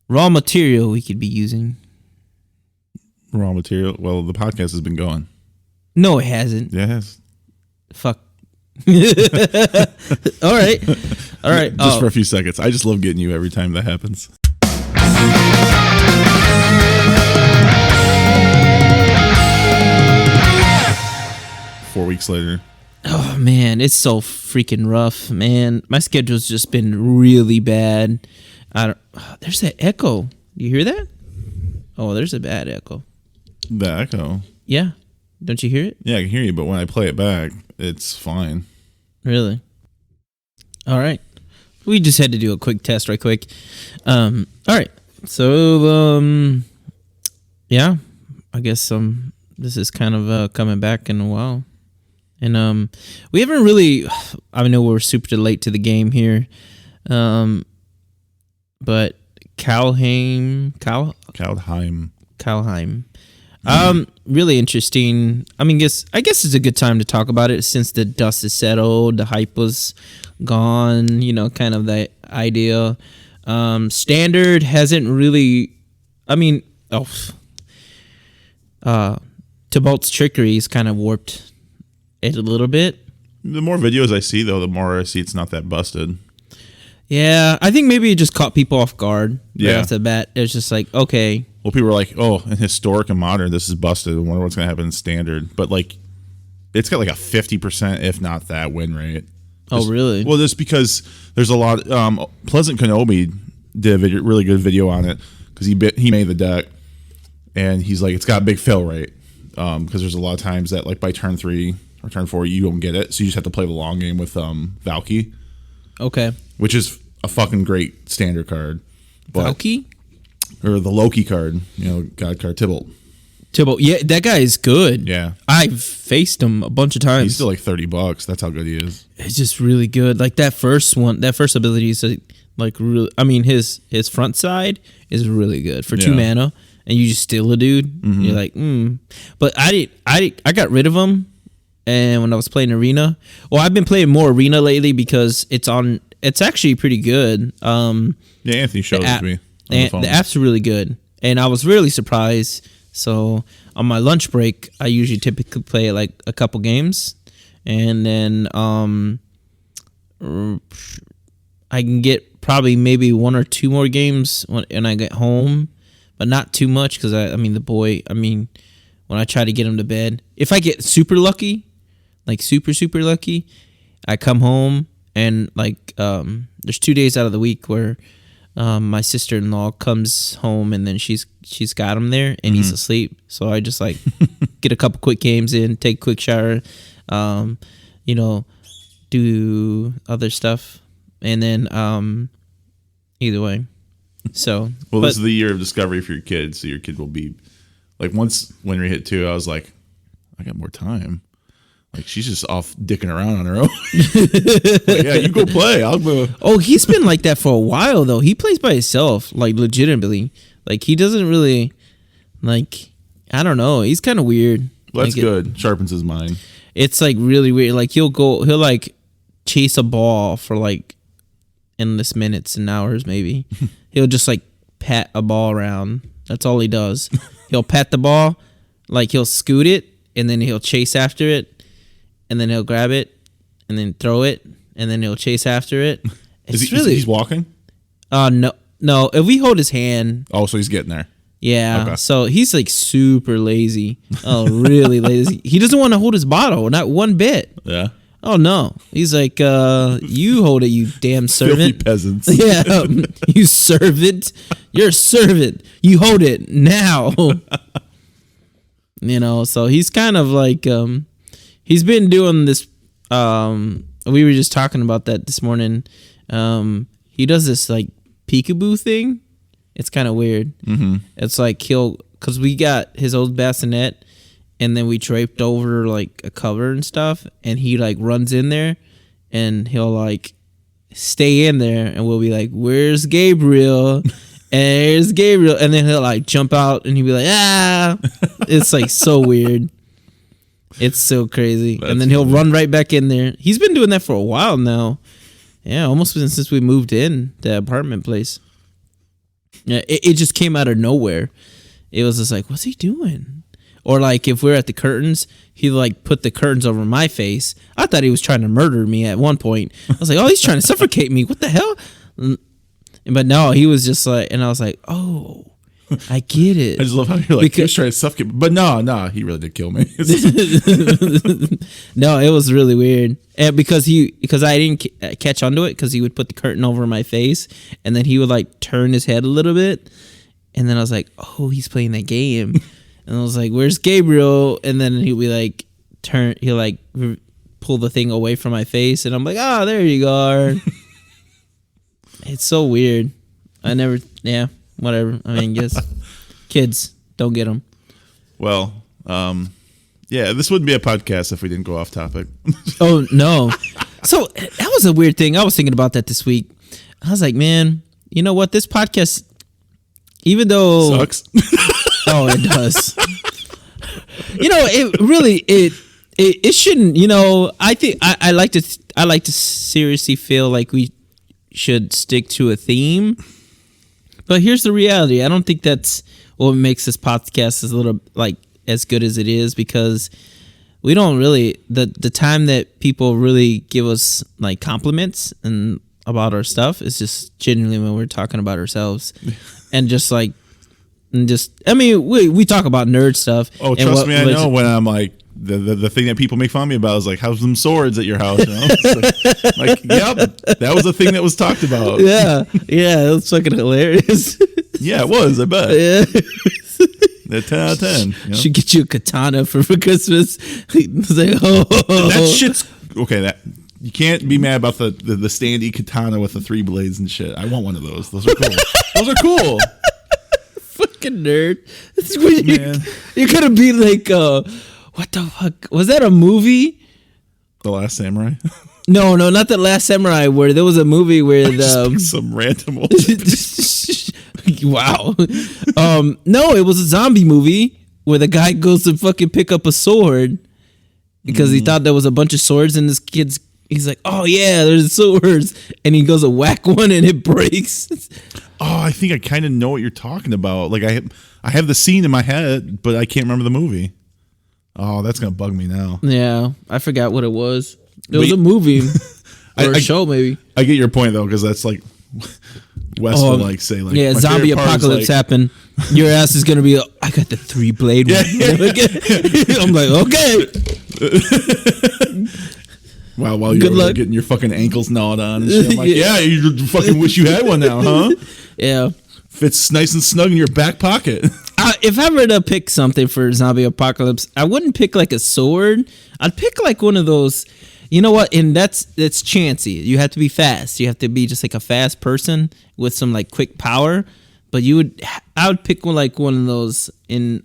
Raw material we could be using. Raw material. Well, the podcast has been going. No, it hasn't. Yeah, it has. Fuck. All right. Just for a few seconds. I just love getting you every time that happens. Four weeks later. Oh man, it's so freaking rough, man. My schedule's just been really bad. There's that echo. Do you hear that? Oh, there's a bad echo. The echo? Yeah. Don't you hear it? Yeah, I can hear you, but when I play it back, it's fine. Really? All right. We just had to do a quick test right quick. All right. So, yeah, I guess this is kind of coming back in a while. And we haven't really, I know we're super late to the game here. But Kaldheim. Really interesting. I mean, I guess it's a good time to talk about it since the dust is settled, the hype was gone, kind of the idea. Standard hasn't really, Tybalt's trickery has kind of warped it a little bit. The more videos I see, though, the more I see it's not that busted. Yeah, I think maybe it just caught people off guard right off the bat. It's just like, okay. Well, people were like, oh, in historic and modern, this is busted. I wonder what's going to happen in standard. But, it's got a 50%, if not that, win rate. Oh, really? Well, just because there's a lot. Pleasant Kenobi did a really good video on it because he made the deck. And he's like, it's got a big fail rate because there's a lot of times that, by turn 3 or turn 4, you don't get it. So you just have to play the long game with Valky. Okay. Which is a fucking great standard card. Valky? Or the Loki card, God card, Tybalt, yeah, that guy is good. Yeah. I've faced him a bunch of times. He's still $30. That's how good he is. It's just really good. That first ability is really, his front side is really good for 2 mana, and you just steal a dude. Mm-hmm. You're like, But I got rid of him, and when I was playing Arena, I've been playing more Arena lately because it's actually pretty good. Yeah, Anthony showed it to me. The app's really good, and I was really surprised. So on my lunch break, I typically play a couple games, and then I can get probably maybe 1 or 2 more games when I get home, but not too much because when I try to get him to bed, if I get super lucky, super lucky, I come home and there's 2 days out of the week where my sister-in-law comes home and then she's got him there and he's asleep. So I just get a couple quick games in, take a quick shower, do other stuff, and then either way. So this is the year of discovery for your kids. So your kid will be once when we hit 2, I was like, I got more time. She's just off dicking around on her own. Yeah, you go play. I'll go. Oh, he's been like that for a while, though. He plays by himself, legitimately. He doesn't really, I don't know. He's kind of weird. Well, that's good. Sharpens his mind. It's, really weird. He'll chase a ball for, endless minutes and hours, maybe. He'll just, pat a ball around. That's all he does. He'll pat the ball, he'll scoot it, and then he'll chase after it. And then he'll grab it, and then throw it, and then he'll chase after it. He's walking? No. If we hold his hand. Oh, so he's getting there. Yeah. Okay. So he's super lazy. Oh, really lazy. He doesn't want to hold his bottle, not one bit. Yeah. Oh no. He's you hold it, you damn servant. Filthy peasants. Yeah. You servant. You're a servant. You hold it now. So he's kind of he's been doing this. We were just talking about that this morning. He does this peekaboo thing. It's kind of weird. Mm-hmm. It's because we got his old bassinet, and then we draped over a cover and stuff, and he runs in there, and he'll stay in there, and we'll be "Where's Gabriel?" And there's Gabriel, and then he'll jump out, and he'll be ah. It's so weird. It's so crazy. And then he'll run right back in there. He's been doing that for a while now. Yeah, almost since we moved in the apartment place. Yeah, it just came out of nowhere. It was just like, what's he doing? Or like if we're at the curtains, he like put the curtains over my face. I thought he was trying to murder me at one point. I was like, oh, he's trying to suffocate me. What the hell? But no, he was just like, and I was like, oh, I get it. I just love how you're like, he was trying to suffocate. But no, he really did kill me. No, it was really weird. And because I didn't catch onto it, because he would put the curtain over my face, and then he would like turn his head a little bit, and then I was like, oh, he's playing that game. And I was like, where's Gabriel? And then he'll be like, he'll like pull the thing away from my face, and I'm like, oh, there you are. It's so weird. Whatever. I mean, guess kids, don't get them. Well, yeah, this wouldn't be a podcast if we didn't go off topic. Oh, no. So that was a weird thing. I was thinking about that this week. I was like, man, you know what? This podcast, even though... Sucks. Oh, it does. It really, it shouldn't, I think I like to seriously feel like we should stick to a theme. But here's the reality. I don't think that's what makes this podcast a little like as good as it is, because we don't really the time that people really give us like compliments and about our stuff is just genuinely when we're talking about ourselves and just like I mean we talk about nerd stuff. Oh, trust me, I know when I'm like the thing that people make fun of me about is like, how's them swords at your house? It's like, yep, that was the thing that was talked about. Yeah, it was fucking hilarious. Yeah, it was. I bet. Yeah. They're 10 out of 10. Should get you a katana for Christmas. It's like, that shit's okay. That you can't be mad about the standee katana with the 3 blades and shit. I want one of those. Those are cool. Those are cool. Fucking nerd. You're gonna be like, what the fuck? Was that a movie? The Last Samurai? No, not The Last Samurai, where there was a movie where some random old wow. No, it was a zombie movie where the guy goes to fucking pick up a sword because he thought there was a bunch of swords in this kid's. He's like, oh yeah, there's swords, and he goes to whack one and it breaks. Oh, I think I kind of know what you're talking about. Like I have the scene in my head, but I can't remember the movie. Oh, that's gonna bug me now. Yeah, I forgot what it was. It was a movie or a show, maybe. I get your point though, because that's like Wes will like say like, yeah, zombie apocalypse happened. Your ass is gonna be. I got the 3-blade one. I'm like, okay. While you're getting your fucking ankles gnawed on and shit. I'm like, yeah, you fucking wish you had one now, huh? Yeah. Fits nice and snug in your back pocket. If I were to pick something for zombie apocalypse, I wouldn't pick like a sword. I'd pick like one of those. You know what? And that's chancy. You have to be fast. You have to be just like a fast person with some like quick power. But I would pick one of those.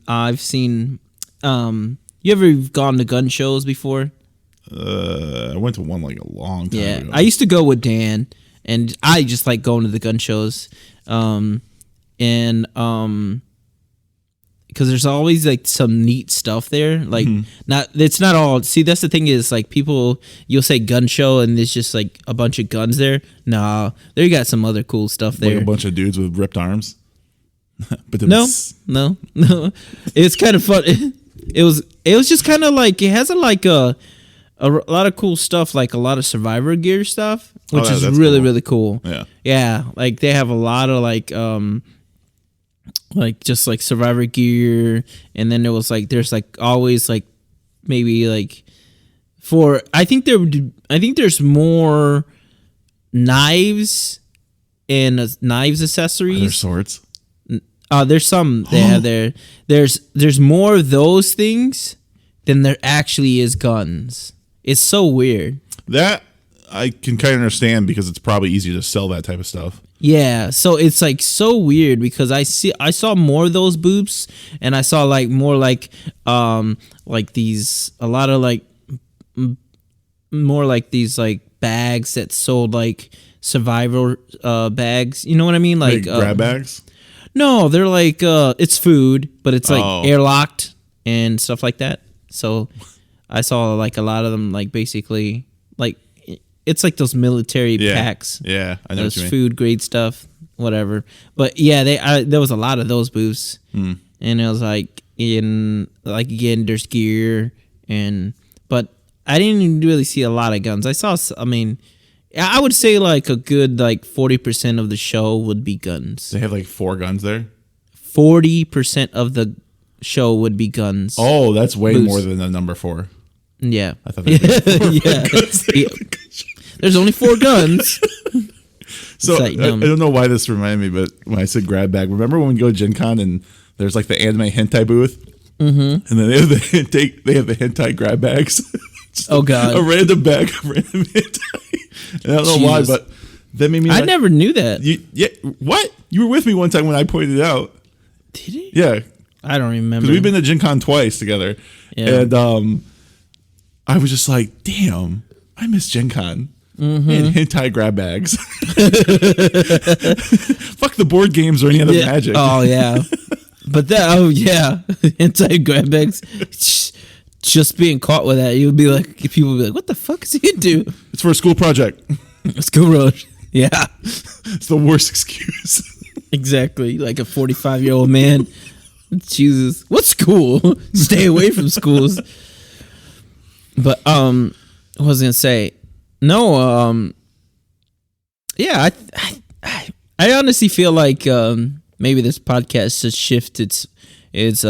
I've seen. You ever gone to gun shows before? I went to one like a long time ago. I used to go with Dan, and I just like going to the gun shows. Because there's always like some neat stuff there. Like it's not all. See, that's the thing is like you'll say gun show and there's just like a bunch of guns there. Nah, they got some other cool stuff there. Like a bunch of dudes with ripped arms. But no. It's kind of fun. It was just kind of like it has a lot of cool stuff, like a lot of Survivor gear stuff, which is really, really cool. Yeah. Like they have a lot of like just like Survivor gear, and then there's like always like maybe like I think there's more knives and knives accessories. There's swords. There's some they have there. There's more of those things than there actually is guns. It's so weird. That I can kind of understand because it's probably easier to sell that type of stuff. Yeah, so it's like so weird because I saw more of those booths, and I saw like more like these a lot of like more like these like bags that sold like survivor bags. You know what I mean? Like grab bags? No, they're like it's food, but it's like airlocked and stuff like that. So I saw like a lot of them like basically like it's like those military packs. Yeah, I know those food grade stuff. whatever. But yeah, there was a lot of those booths, and it was like again, there's gear but I didn't really see a lot of guns. I would say like a good 40% of the show would be guns. They have like 4 guns there. 40% of the show would be guns. Oh, that's way more than the number 4. Yeah, I thought yeah. There's only 4 guns. So I don't know why this reminded me, but when I said grab bag, remember when we go to Gen Con and there's like the anime hentai booth, and then they have the hentai grab bags. Oh god, a random bag of random hentai. And I don't know why, but that made me. I never knew that. What? You were with me one time when I pointed it out. Did he? Yeah, I don't remember. Because we've been to Gen Con twice together, and I was just like, damn, I miss Gen Con. And hentai grab bags. Fuck the board games or any other magic. Oh yeah, but hentai grab bags. Just being caught with that, you would be like, people would be like, "What the fuck is he into?" It's for a school project. School road. Yeah, it's the worst excuse. Exactly, like a 45-year-old man. Jesus, what school? Stay away from schools. But what was I gonna say? No, yeah, I honestly feel like maybe this podcast just shifted its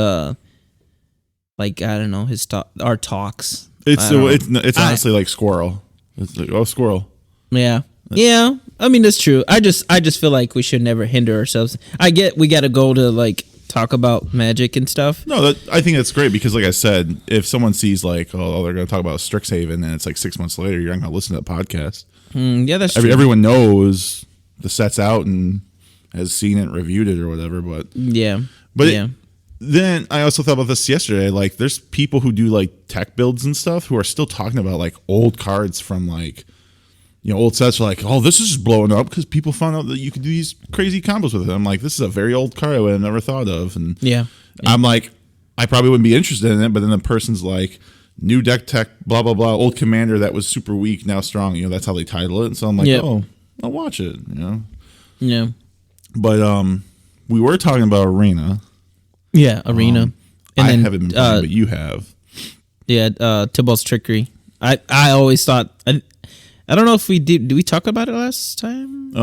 like, I don't know, our talks. It's honestly like squirrel. It's like, oh, squirrel. Yeah. Yeah. I mean, that's true. I just feel like we should never hinder ourselves. We got to go to like talk about magic and stuff. No, I think that's great because, like I said, if someone sees like, oh, they're going to talk about Strixhaven, and it's like 6 months later, you're not going to listen to the podcast. Yeah, that's true. Everyone knows the set's out and has seen it, reviewed it, or whatever. But then I also thought about this yesterday. Like, there's people who do like tech builds and stuff who are still talking about like old cards from like, old sets are like, oh, this is just blowing up because people found out that you could do these crazy combos with it. I'm like, this is a very old card I would have never thought of. And I'm like, I probably wouldn't be interested in it. But then the person's like, new deck tech, blah, blah, blah, old commander that was super weak, now strong. That's how they title it. And so I'm like, oh, I'll watch it, Yeah. But we were talking about Arena. Yeah, Arena. And I haven't been playing, but you have. Yeah, Tybalt's Trickery. I always thought... I don't know if we did. Did we talk about it last time?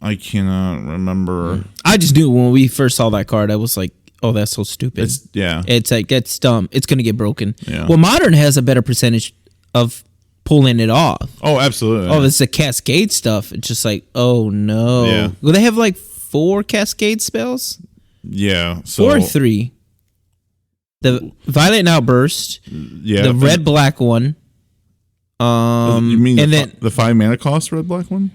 I cannot remember. I just knew when we first saw that card, I was like, "Oh, that's so stupid." It's like it's dumb. It's gonna get broken. Yeah. Well, Modern has a better percentage of pulling it off. Oh, absolutely. Oh, it's the Cascade stuff. It's just like, oh no. Yeah. Well, they have like 4 Cascade spells. Yeah. So 4 or 3. The Violent Outburst. Yeah. The red black one. You mean and the 5 mana cost red black one?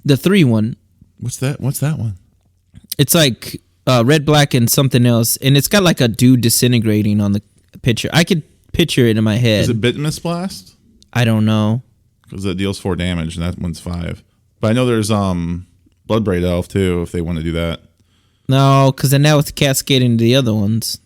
The 3 one. What's that one? It's like red black and something else, and it's got like a dude disintegrating on the picture. I could picture it in my head. Is it Bitmus Blast? I don't know. Because it deals 4 damage, and that one's 5. But I know there's Bloodbraid Elf too, if they want to do that. No, because then now it's cascading to the other ones.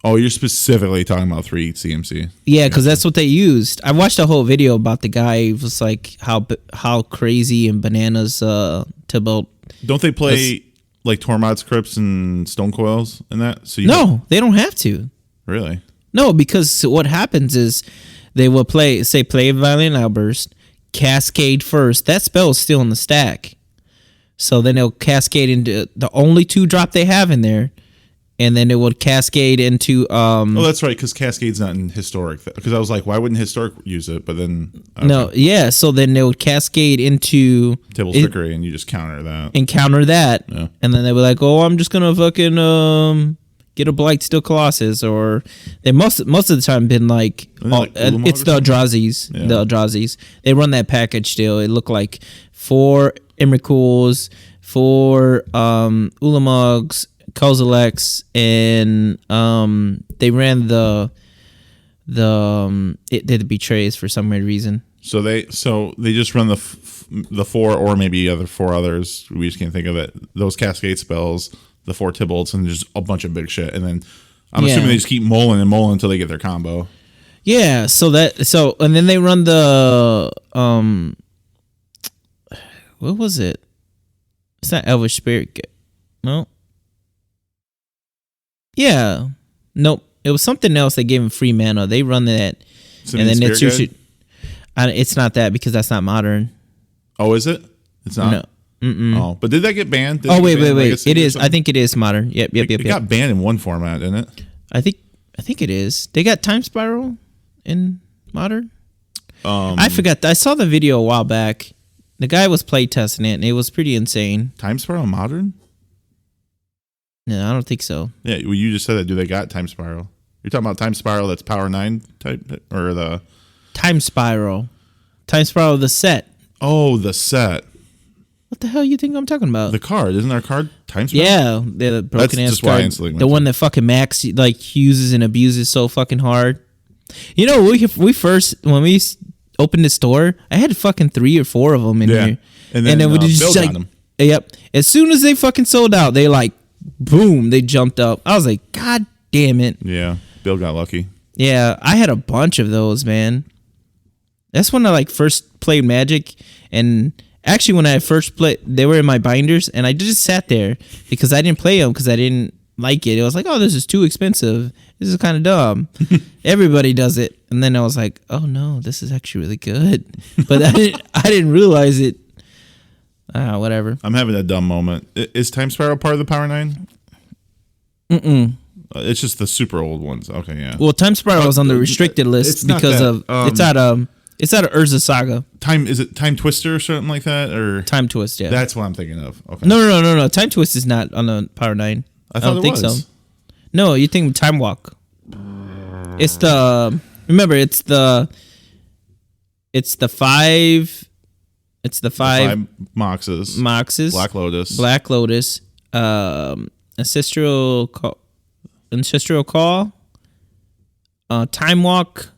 Oh, you're specifically talking about 3 CMC. Yeah, because that's what they used. I watched a whole video about the guy. It was like how crazy and bananas Tybalt. Don't they play like Tormod's Crypts and Stone Coils and that? So they don't have to. Really? No, because what happens is they will play Violent Outburst, Cascade first. That spell is still in the stack. So then they'll cascade into the only 2-drop they have in there. And then it would cascade into... oh, that's right, because Cascade's not in Historic. Because I was like, why wouldn't Historic use it? But then... Okay. No, yeah, so then they would cascade into... Table Trickery, and you just counter that. And counter that. Yeah. And then they were like, oh, I'm just going to fucking get a Blightsteel Colossus. Or... They most of the time been like... it's the Eldrazi's. Yeah. The Eldrazi's. They run that package still. It looked like 4 Emrakul's, 4 Ulamogs... Kozilek's, and they ran the betrays for some weird reason. So they just run the 4 or maybe other 4 others. We just can't think of it. Those Cascade spells, the 4 Tybalts, and just a bunch of big shit. And then I'm assuming they just keep mulling until they get their combo. Yeah. And then they run the what was it? It's not Elvish Spirit. No. Yeah. Nope. It was something else that gave him free mana. They run that, and then it's usually. It's not that because that's not modern. Oh, is it? It's not. No. Mm-mm. Oh, but did that get banned? Oh, wait. It is. I think it is modern. Yep. It got banned in one format, didn't it? I think it is. They got Time Spiral in modern. I forgot. I saw the video a while back. The guy was playtesting it, and it was pretty insane. Time Spiral modern? No, I don't think so. Yeah, well, you just said that. Do they got Time Spiral? You're talking about Time Spiral that's Power 9 type, or the Time Spiral the set. Oh, the set. What the hell you think I'm talking about? The card, isn't our card Time Spiral? Yeah, the broken ass card. The one that fucking Max like uses and abuses so fucking hard. You know, when we opened the store, I had fucking 3 or 4 of them in here, and then we just Bill like, got them. Yep. As soon as they fucking sold out, they like, boom, they jumped up. I was like, God damn it. Yeah, Bill got lucky. Yeah, I had a bunch of those, man. That's when I like first played Magic, and actually when I first played, they were in my binders, and I just sat there because I didn't play them because I didn't like it. It was like, oh, this is too expensive. This is kind of dumb. Everybody does it, and then I was like, oh no, this is actually really good. But I didn't realize it. Whatever. I'm having a dumb moment. Is Time Spiral part of the Power 9? Mm-mm. It's just the super old ones. Okay, yeah. Well, Time Spiral was on the restricted list because of it's out of Urza Saga. Is it Time Twister or something like that, or Time Twist? Yeah, that's what I'm thinking of. Okay. No. Time Twist is not on the Power 9. I don't think so. No, you think Time Walk? It's the 5. It's the 5 Moxes. Black Lotus. Ancestral Call. Time Walk.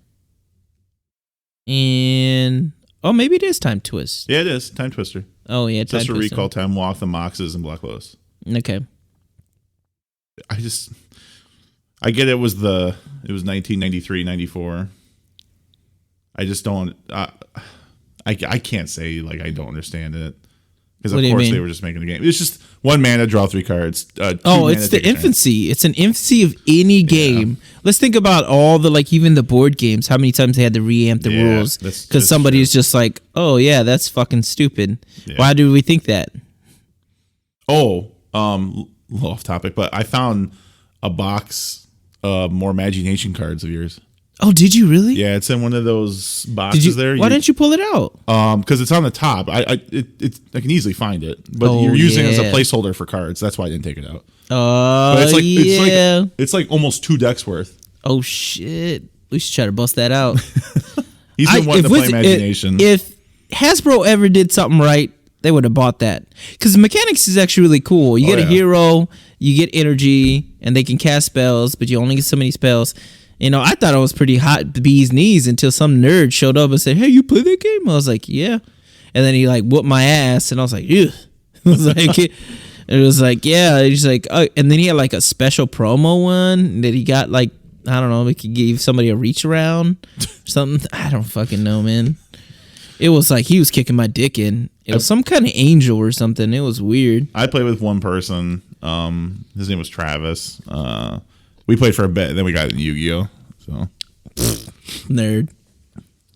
And maybe it is Time Twist. Yeah, it is Time Twister. Oh yeah, Time Twister. Recall, Time Walk, the Moxes, and Black Lotus. Okay. I get it was 1993, 94. I just don't. I can't say like I don't understand it because of course they were just making the game. It's just 1 mana, draw 3 cards. It's the infancy. It's an infancy of any game. Yeah. Let's think about all the even the board games. How many times they had to reamp the rules because somebody's just like, oh yeah, that's fucking stupid. Yeah. Why do we think that? Oh, a little off topic, but I found a box of more Imagination cards of yours. Oh, did you really? Yeah, it's in one of those boxes there. Why didn't you pull it out? Because it's on the top. I can easily find it, but you're using it as a placeholder for cards. That's why I didn't take it out. It's like almost 2 decks worth. Oh shit! We should try to bust that out. He's been wanting to play Imagination. If Hasbro ever did something right, they would have bought that because the mechanics is actually really cool. You get a hero, you get energy, and they can cast spells, but you only get so many spells. You know, I thought it was pretty hot bee's knees until some nerd showed up and said, "Hey, you play that game?" I was like, "Yeah," and then he whooped my ass, and I was like, "Ew." It was like, yeah. He's like, oh, and then he had a special promo one that he got I don't know, he could give somebody a reach around or something. I don't fucking know, man. It was like he was kicking my dick in. It was some kind of angel or something. It was weird. I played with one person. His name was Travis. We played for a bit, and then we got in Yu-Gi-Oh. So nerd.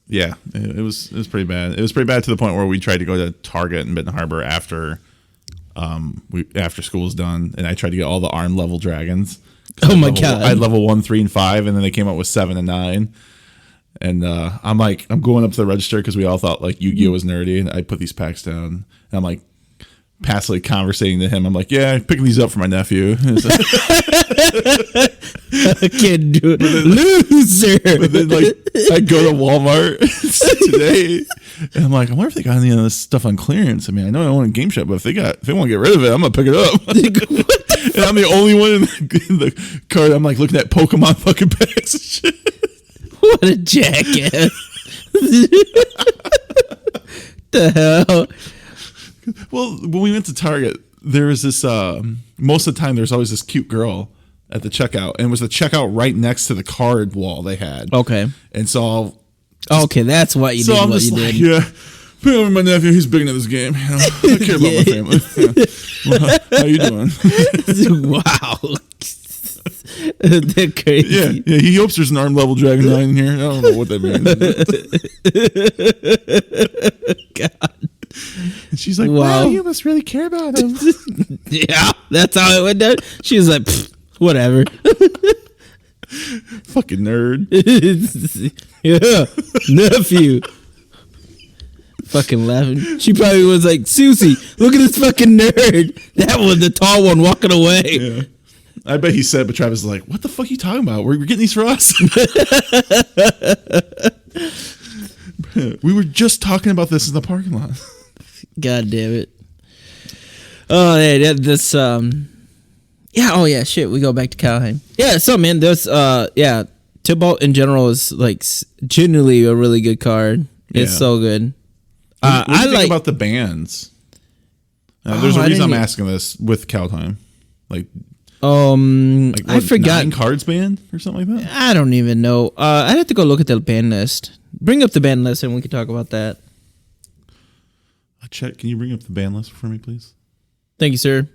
Yeah, it was pretty bad. It was pretty bad to the point where we tried to go to Target in Benton Harbor after school was done, and I tried to get all the armed level dragons. Oh my god! I had level 1, 3, and 5, and then they came up with 7 and 9. And I'm going up to the register because we all thought Yu-Gi-Oh was nerdy, and I put these packs down, and I'm passively conversating to him. I'm like, yeah, I'm picking these up for my nephew. Kid, dude, loser. But then I go to Walmart today, and I'm like, I wonder if they got any of this stuff on clearance. I mean, I know I own a Game Shop, but if they want to get rid of it, I'm gonna pick it up. And I'm the only one in the cart. I'm looking at Pokemon fucking packs and shit. What a jackass. The hell? Well, when we went to Target, there was this, most of the time, there's always this cute girl at the checkout. And it was the checkout right next to the card wall they had. Okay. And so okay, that's what you did. So I'm just yeah. Bring over my nephew. He's big into this game. You know, I care about my family. Yeah. Well, how you doing? Wow. They're crazy. Yeah. He hopes there's an arm level Dragon 9 in here. I don't know what that means. God. And she's like, wow, you must really care about him. Yeah, that's how it went down. She was like, whatever. Fucking nerd. Yeah, nephew. Fucking laughing. She probably was like, Susie, look at this fucking nerd. That one, the tall one, walking away. Yeah. I bet he said, but Travis was like, what the fuck are you talking about? We're getting these for us. We were just talking about this in the parking lot. God damn it. Oh, yeah, this, yeah, oh, yeah, shit, we go back to Kaldheim. Yeah, so, man, there's, yeah, Tybalt in general is, like, genuinely a really good card. It's so good. What do you think about the bands? There's a reason I'm asking this with Kaldheim. Like I forgot. 9 cards band or something like that? I don't even know. I'd have to go look at the band list. Bring up the band list and we can talk about that. Chet, can you bring up the band list for me, please? Thank you, sir.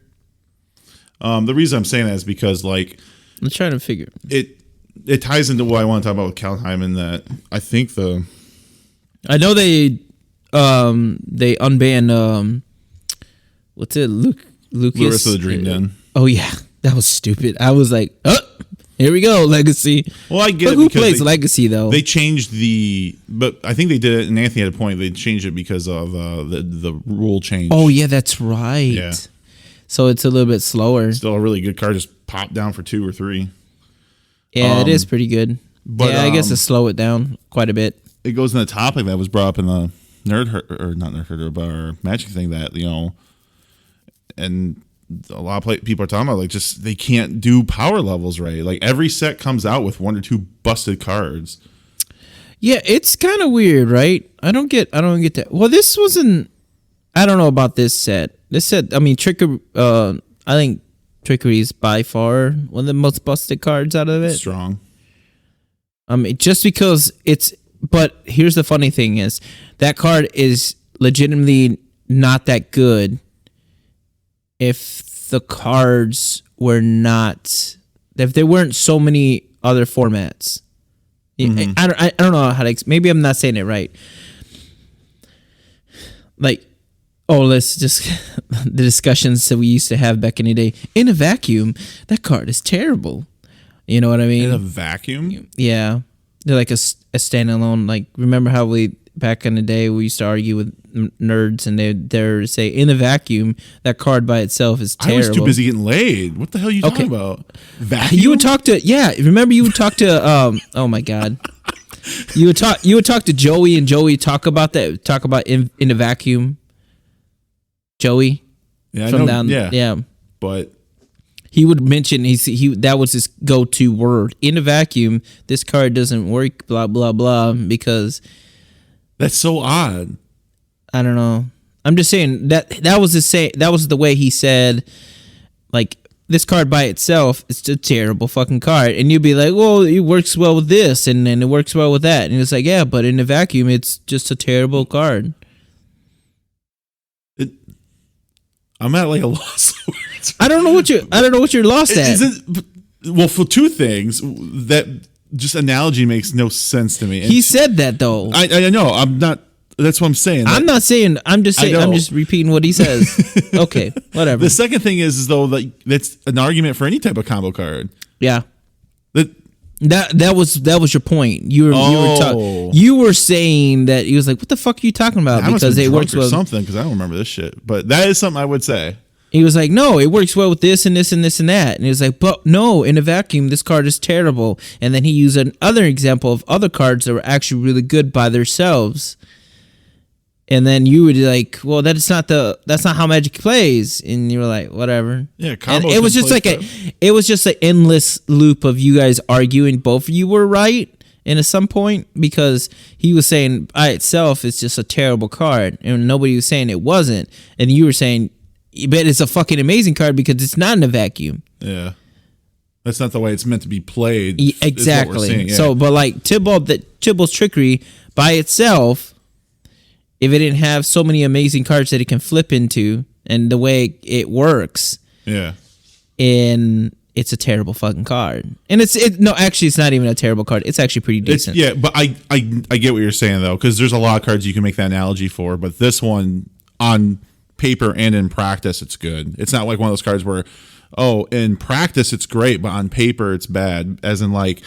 The reason I'm saying that is because, like, I'm trying to figure it ties into what I want to talk about with Kaldheim, in that I think I know they unbanned what's it, Lucas Larissa the Dream Den. Oh yeah, that was stupid. I was like, here we go, Legacy. Well, I get but it. Who plays Legacy though? They changed but I think they did it, and Anthony had a point. They changed it because of the rule change. Oh yeah, that's right. Yeah. So it's a little bit slower. Still a really good card. Just pop down for 2 or 3. Yeah, it is pretty good. But yeah, I guess to slow it down quite a bit. It goes in the topic that was brought up in the not Nerd Herder, but our Magic thing, that, you know, and a lot of people are talking about, like, just they can't do power levels right. Like, every set comes out with 1 or 2 busted cards. Yeah, it's kind of weird, right? I don't get that. Well, this wasn't. I don't know about this set. This set, I mean, Trickery. I think Trickery is by far one of the most busted cards out of it. Strong. Just because it's. But here's the funny thing: is that card is legitimately not that good. If the cards were not, if there weren't so many other formats, I don't know how to. Maybe I'm not saying it right. Like, let's just the discussions that we used to have back in the day. In a vacuum, that card is terrible. You know what I mean? In a vacuum? Yeah, they're like a standalone. Like, remember how back in the day we used to argue with nerds, and they're say in a vacuum that card by itself is terrible. I was too busy getting laid. What the hell are you talking about? Vacuum? You would talk to remember you would talk to oh my god. You would talk to Joey, and Joey talk about in a vacuum. Joey. Yeah, from I know, down yeah. But he would mention he that was his go-to word. In a vacuum, this card doesn't work, blah blah blah, because that's so odd. I don't know. I'm just saying that was the way he said, like, this card by itself is a terrible fucking card. And you'd be like, well, it works well with this, and then it works well with that. And it's like, yeah, but in a vacuum, it's just a terrible card. I'm at like a loss. I don't know what you're lost at. Well, for 2 things, that just analogy makes no sense to me. And he said that though. I know. I'm not. That's what I'm saying. I'm not saying. I'm just saying. I'm just repeating what he says. Okay, whatever. The second thing is though, like, that's an argument for any type of combo card. Yeah. That was your point. You were saying that he was like, what the fuck are you talking about? Because it works well. Something, because I don't remember this shit. But that is something I would say. He was like, no, it works well with this and this and this and that. And he was like, but no, in a vacuum, this card is terrible. And then he used another example of other cards that were actually really good by themselves. And then you would be like, well, that's not how Magic plays. And you were like, whatever. Yeah, combos. It was just like it was just an endless loop of you guys arguing. Both of you were right. And at some point, because he was saying by itself it's just a terrible card, and nobody was saying it wasn't, and you were saying, but it's a fucking amazing card because it's not in a vacuum. Yeah, that's not the way it's meant to be played. Exactly. So, but like Tybalt's Trickery by itself if it didn't have so many amazing cards that it can flip into and the way it works. Yeah. And it's a terrible fucking card. And actually it's not even a terrible card. It's actually pretty decent. But I get what you're saying though, because there's a lot of cards you can make that analogy for, but this one on paper and in practice it's good. It's not like one of those cards where, oh, in practice it's great, but on paper it's bad. As in, like,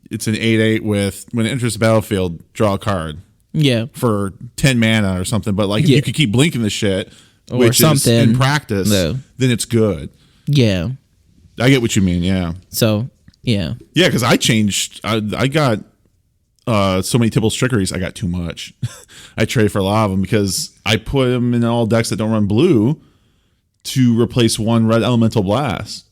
it's an 8/8 with when it enters the battlefield, draw a card. Yeah. For 10 mana or something. But like, if you could keep blinking the shit, or which something is in practice, then it's good. Yeah. I get what you mean. Yeah. So yeah. Yeah, because I changed. I got so many Tibble's Trickeries. I got too much. I traded for a lot of them because I put them in all decks that don't run blue to replace one red Elemental Blast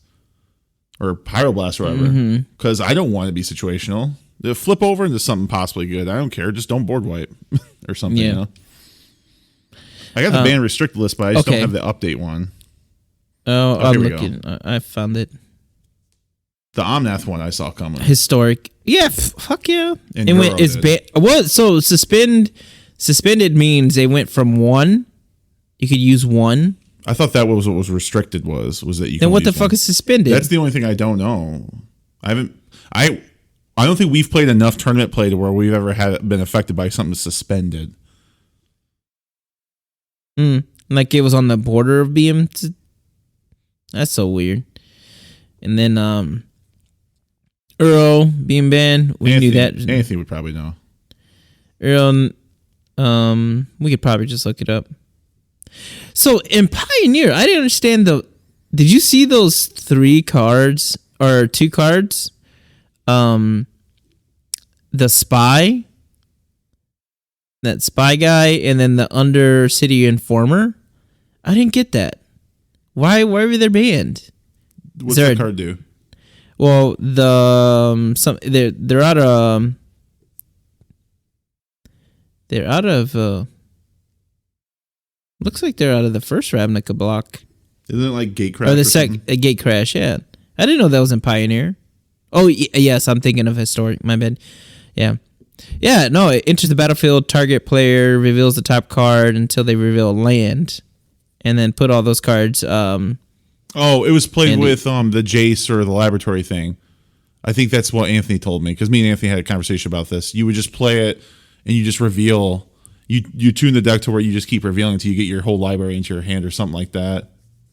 or Pyroblast or whatever. Because I don't want to be situational. They'll flip over into something possibly good. I don't care. Just don't board wipe or something. Yeah. You know? I got the ban restricted list, but I just don't have the update one. Oh, I'm looking. I found it. The Omnath one I saw coming. Historic. Yeah, fuck yeah. And it went. It's what? So suspended means they went from 1. You could use 1. I thought that was what was restricted was that you. Then what the fuck is suspended? That's the only thing I don't know. I don't think we've played enough tournament play to where we've ever been affected by something suspended. Like it was on the border of being. That's so weird. And then Earl being banned. We knew that. Anthony would probably know. Earl, we could probably just look it up. So in Pioneer, I didn't understand did you see those 3 cards or 2 cards? The spy, that spy guy, and then the Undercity Informer. I didn't get that. Why were they banned? What's that card do? Well, they're out of. Looks like they're out of the first Ravnica block. Isn't it like Gatecrash? Or the Gatecrash, yeah. I didn't know that was in Pioneer. Oh, yes, I'm thinking of Historic. My bad. Yeah. Yeah, no, it enters the battlefield, target player reveals the top card until they reveal land. And then put all those cards. It was played with the Jace or the laboratory thing. I think that's what Anthony told me, because me and Anthony had a conversation about this. You would just play it, and you just reveal. You tune the deck to where you just keep revealing until you get your whole library into your hand or something like that.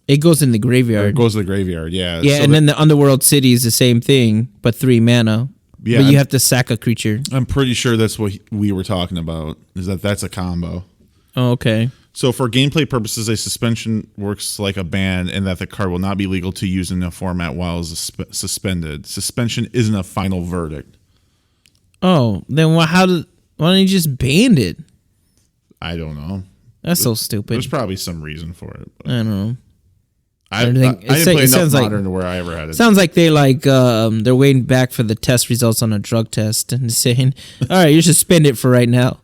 It goes in the graveyard. It goes to the graveyard, yeah. Yeah, so and then the Underworld City is the same thing, but 3 mana. Yeah, but you have to sack a creature. I'm pretty sure that's what we were talking about, is that's a combo. Oh, okay. So for gameplay purposes, a suspension works like a ban in that the card will not be legal to use in a format while it's suspended. Suspension isn't a final verdict. Oh, then why don't you just ban it? I don't know. That's so stupid. There's probably some reason for it. I don't know. I didn't play enough Modern to where I ever had it. Sounds like they they're waiting back for the test results on a drug test and saying, all right, you suspend it for right now.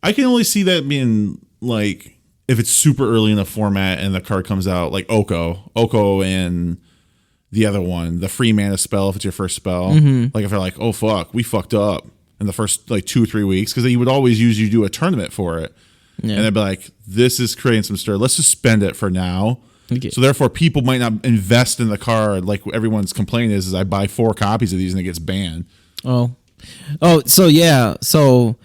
I can only see that being like if it's super early in the format and the card comes out like Oko and the other one, the free mana spell if it's your first spell. Like if they're like, oh fuck, we fucked up in the first like 2 or 3 weeks, because you would always usually do a tournament for it. Yeah. And they'd be like, this is creating some stir. Let's suspend it for now. Okay. So therefore, people might not invest in the card like everyone's complaining is I buy 4 copies of these and it gets banned. Oh, so yeah. So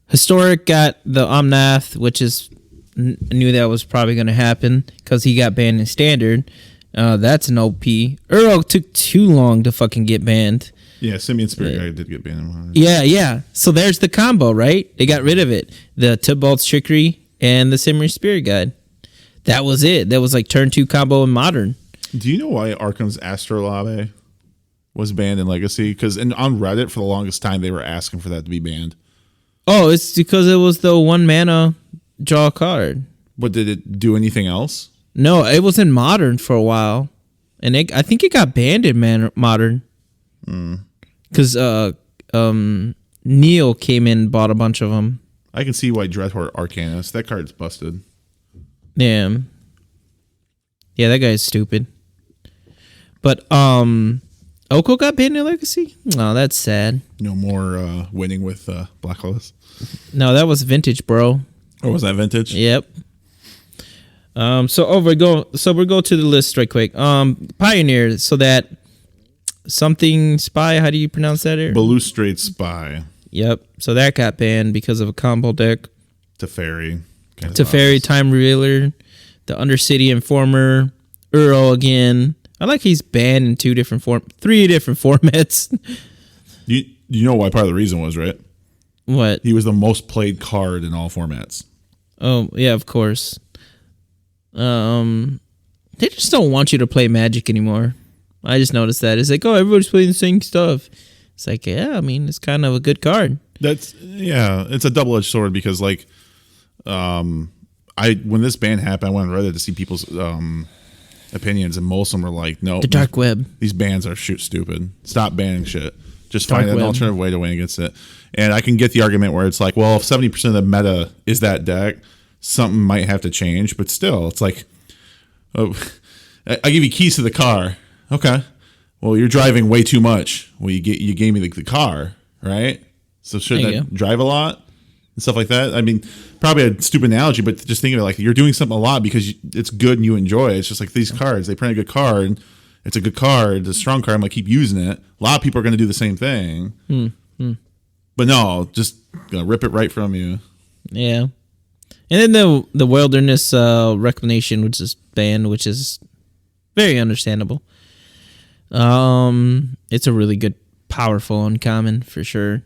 Historic got the Omnath, which is knew that was probably going to happen because he got banned in Standard. That's an OP. Earl took too long to fucking get banned. Yeah, Simian Spirit Guide did get banned. Yeah. So there's the combo, right? They got rid of it. The Tybalt's Trickery and the Simian Spirit Guide. That was it. That was like turn 2 combo in Modern. Do you know why Arkham's Astrolabe was banned in Legacy? Because on Reddit for the longest time they were asking for that to be banned. Oh, it's because it was the 1 mana draw card. But did it do anything else? No, it was in Modern for a while, and I think it got banned in Modern. Because Neil came in and bought a bunch of them. I can see why Dreadhorde Arcanist. That card's busted. Yeah, that guy's stupid. But Oko got banned in Legacy? Oh, that's sad. No more winning with Blacklist. No, that was Vintage, bro. Or was that vintage? Yep. So we go to the list right quick. Pioneer, so that something spy, how do you pronounce that here? Balustrade Spy. Yep. So that got banned because of a combo deck. Teferi. Teferi, Time Revealer, the Undercity Informer, Earl again. I like he's banned in 3 different formats. You know why part of the reason was, right? What? He was the most played card in all formats. Oh, yeah, of course. They just don't want you to play Magic anymore. I just noticed that. It's like, oh, everybody's playing the same stuff. It's like, yeah, I mean, it's kind of a good card. It's a double-edged sword because, like, when this ban happened, I went on Reddit to see people's opinions, and most of them were like, no, the dark web. These bans are stupid. Stop banning shit. Just find an alternative way to win against it. And I can get the argument where it's like, well, if 70% of the meta is that deck, something might have to change. But still, it's like, oh, I give you keys to the car. Okay. Well, you're driving way too much. Well, you gave me the car, right? So should I drive a lot and stuff like that? I mean, probably a stupid analogy, but just think of it like you're doing something a lot because it's good and you enjoy it. It's just like these cards. They print a good card. It's a good card. It's a strong card. I'm going to keep using it. A lot of people are going to do the same thing. But no, just going to rip it right from you. Yeah. And then the Wilderness Reclamation, which is banned, which is very understandable. It's a really good, powerful uncommon for sure.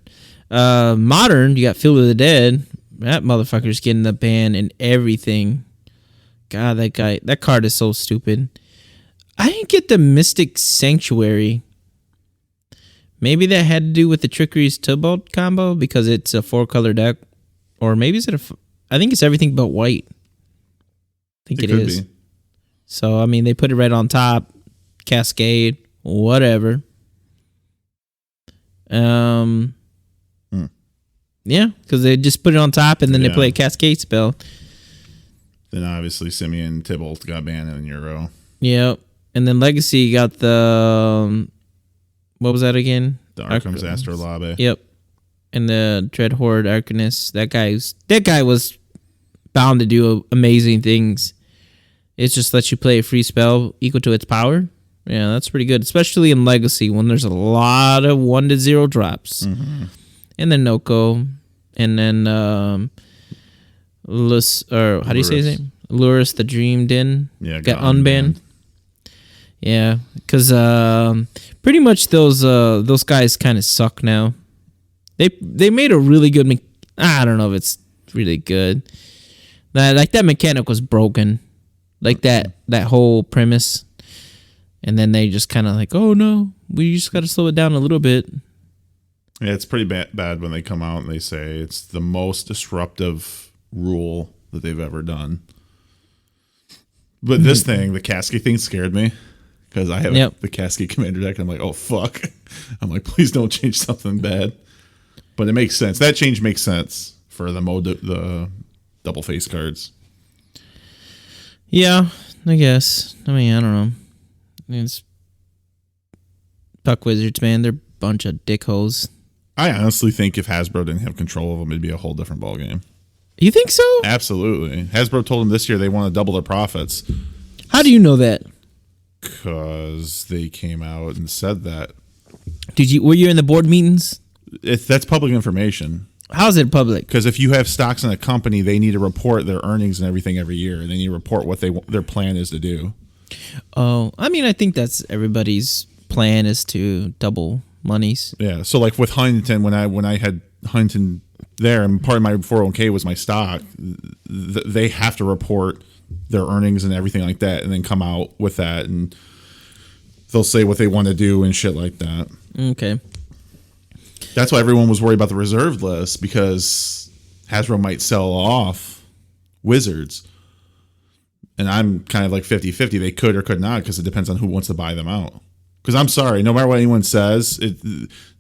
Modern, you got Field of the Dead. That motherfucker's getting the ban and everything. God, that card is so stupid. I didn't get the Mystic Sanctuary. Maybe that had to do with the Trickery's Tybalt combo because it's a 4-color deck. Or maybe I think it's everything but white. I think it is. Be. So, I mean, they put it right on top. Cascade. Whatever. Yeah, because they just put it on top and then they play a Cascade spell. Then obviously Simeon Tybalt got banned in Euro. Yep. And then Legacy got the what was that again? The Arkham's Astrolabe. Yep. And the Dread Horde Arcanist. That guy was bound to do amazing things. It just lets you play a free spell equal to its power. Yeah, that's pretty good, especially in Legacy when there's a lot of 1-0 drops. Mm-hmm. And then Noko, and then how do you say his name? Luris the Dream Den. Yeah, got unbanned. Yeah, because pretty much those guys kind of suck now. They made a really good. I don't know if it's really good. That mechanic was broken, like that whole premise, and then they just kind of like, oh no, we just got to slow it down a little bit. Yeah, it's pretty bad when they come out and they say it's the most disruptive rule that they've ever done. But this thing, the Cascade thing, scared me because I have the Cascade Commander deck. And I'm like, oh fuck! I'm like, please don't change something bad. But it makes sense. That change makes sense for the double face cards. Yeah, I guess. I mean, I don't know. It's Puck Wizards, man. They're a bunch of dickholes. I honestly think if Hasbro didn't have control of them, it'd be a whole different ballgame. You think so? Absolutely. Hasbro told them this year they want to double their profits. How do you know that? Because they came out and said that. Were you in the board meetings? That's public information. How's it public? Because if you have stocks in a company, they need to report their earnings and everything every year. They need to report what their plan is to do. Oh, I mean, I think that's everybody's plan is to double monies. Yeah. So like with Huntington, when I had Huntington there, and part of my 401k was my stock, they have to report their earnings and everything like that, and then come out with that, and they'll say what they want to do and shit like that. Okay. That's why everyone was worried about the reserved list, because Hasbro might sell off Wizards. And I'm kind of like 50-50. They could or could not, because it depends on who wants to buy them out. Because I'm sorry, no matter what anyone says,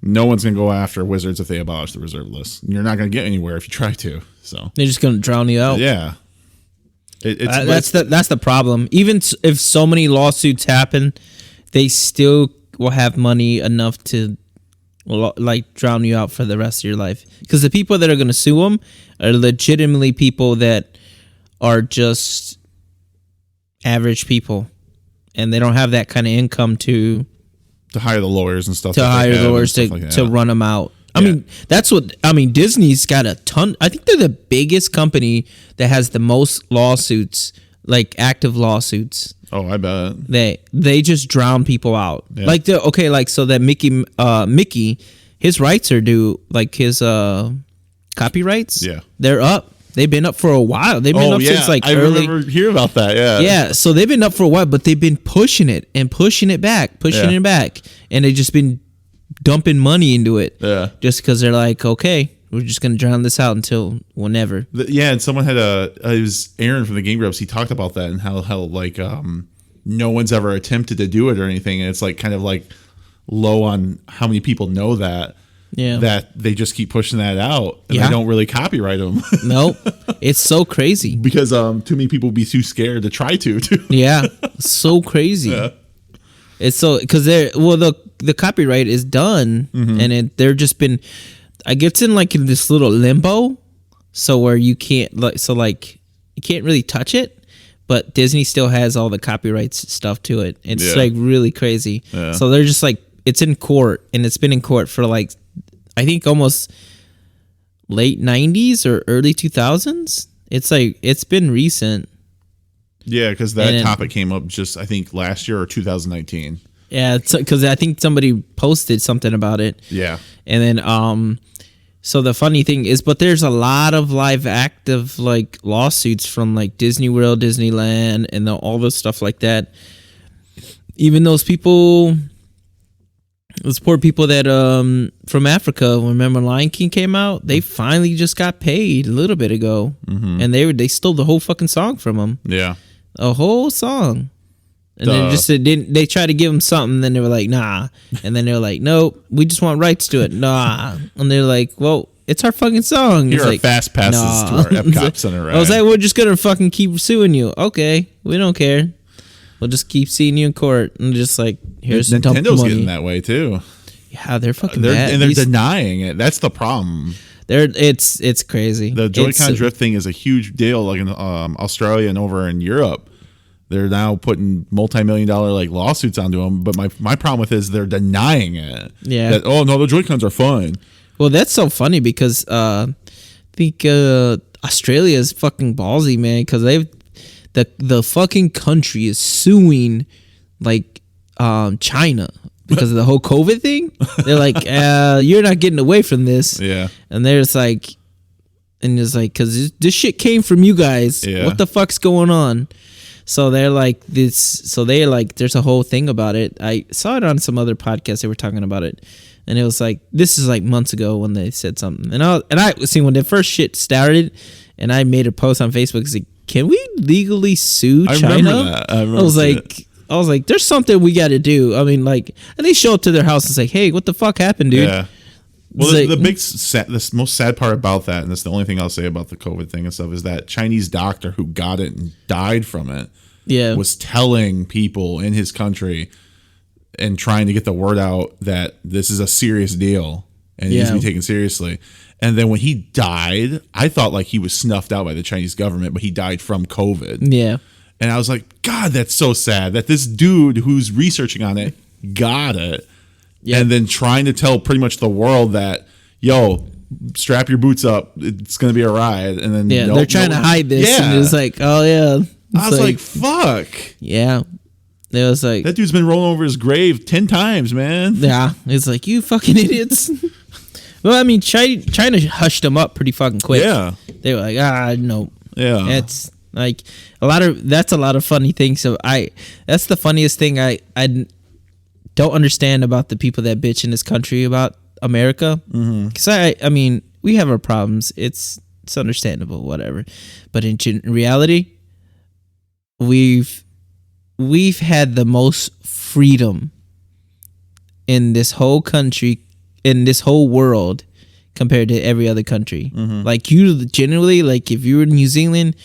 no one's going to go after Wizards if they abolish the reserve list. You're not going to get anywhere if you try to. So they're just going to drown you out. Yeah. That's the problem. Even if so many lawsuits happen, they still will have money enough to like drown you out for the rest of your life. Because the people that are going to sue them are legitimately people that are just average people, and they don't have that kind of income to hire the lawyers and stuff. To hire lawyers to run them out. I mean, that's what I mean. Disney's got a ton. I think they're the biggest company that has the most lawsuits, like active lawsuits. Oh, I bet they just drown people out. Yeah. Like so that Mickey, his rights are due, like his copyrights. Yeah, they're up. They've been up for a while. They've been up since like I remember hearing about that. Yeah. So they've been up for a while, but they've been pushing it back, and they've just been dumping money into it. Yeah. Just because they're like, okay, we're just gonna drown this out until whenever. And someone had it was Aaron from the Game Grumps. He talked about that and how like no one's ever attempted to do it or anything, and it's like kind of like low on how many people know that. Yeah, that they just keep pushing that out, and they don't really copyright them. Nope, it's so crazy because too many people be too scared to try to. Yeah, so crazy. Yeah. It's so because the copyright is done, and they're just been. I guess in like in this little limbo, so where you can't you can't really touch it, but Disney still has all the copyrights stuff to it. It's like really crazy. Yeah. So they're just like it's in court, and it's been in court for like. I think almost late 90s or early 2000s. It's like it's been recent. Yeah, because that topic came up just I think last year or 2019. Yeah, because I think somebody posted something about it. Yeah, and then so the funny thing is, but there's a lot of live active like lawsuits from like Disney World, Disneyland, and all the stuff like that. Even those people. Those poor people that from Africa, remember Lion King came out? They finally just got paid a little bit ago, and they stole the whole fucking song from them. Yeah, a whole song, and then just didn't. They tried to give them something, then they were like, nah, and then they were like, nope, we just want rights to it, nah, and they're like, well, it's our fucking song. Here are like, fast passes to our Epcot Center ride. I was like, we're just gonna fucking keep suing you. Okay, we don't care. We'll just keep seeing you in court and just like here's Nintendo's getting that way too. Yeah, they're fucking bad. And they're denying it. That's the problem. It's crazy. The Joy-Con drift thing is a huge deal. Like in Australia and over in Europe, they're now putting multi-million-dollar like lawsuits onto them. But my problem with it is they're denying it. Yeah. That, oh no, the Joy-Cons are fine. Well, that's so funny because I think Australia is fucking ballsy, man. Because the fucking country is suing like China because of the whole COVID thing. They're like, you're not getting away from this. Yeah. And there's like, because this shit came from you guys. Yeah. What the fuck's going on? So they're like there's a whole thing about it. I saw it on some other podcast. They were talking about it. And it was like, this is like months ago when they said something. And I see when the first shit started and I made a post on Facebook. It's like, can we legally sue China? I remember that. I was like, there's something we got to do. I mean, like, and they show up to their house and say, hey, what the fuck happened, dude? Yeah. Well, the most sad part about that, and that's the only thing I'll say about the COVID thing and stuff, is that Chinese doctor who got it and died from it was telling people in his country and trying to get the word out that this is a serious deal and he needs to be taken seriously. And then when he died, I thought like he was snuffed out by the Chinese government, but he died from COVID. Yeah. And I was like, God, that's so sad that this dude who's researching on it got it. Yep. And then trying to tell pretty much the world that, yo, strap your boots up. It's going to be a ride. And then they're trying to hide this. Yeah. And it's like, oh, yeah. I was like, fuck. Yeah. It was like, that dude's been rolling over his grave 10 times, man. Yeah. It's like, you fucking idiots. Well, I mean, China hushed them up pretty fucking quick. Yeah. They were like, no. Yeah. It's like that's a lot of funny things. So that's the funniest thing I don't understand about the people that bitch in this country about America. Because I mean, we have our problems. It's understandable, whatever. But in reality, we've had the most freedom in this whole country, in this whole world, compared to every other country. Like you generally, like if you were in New Zealand,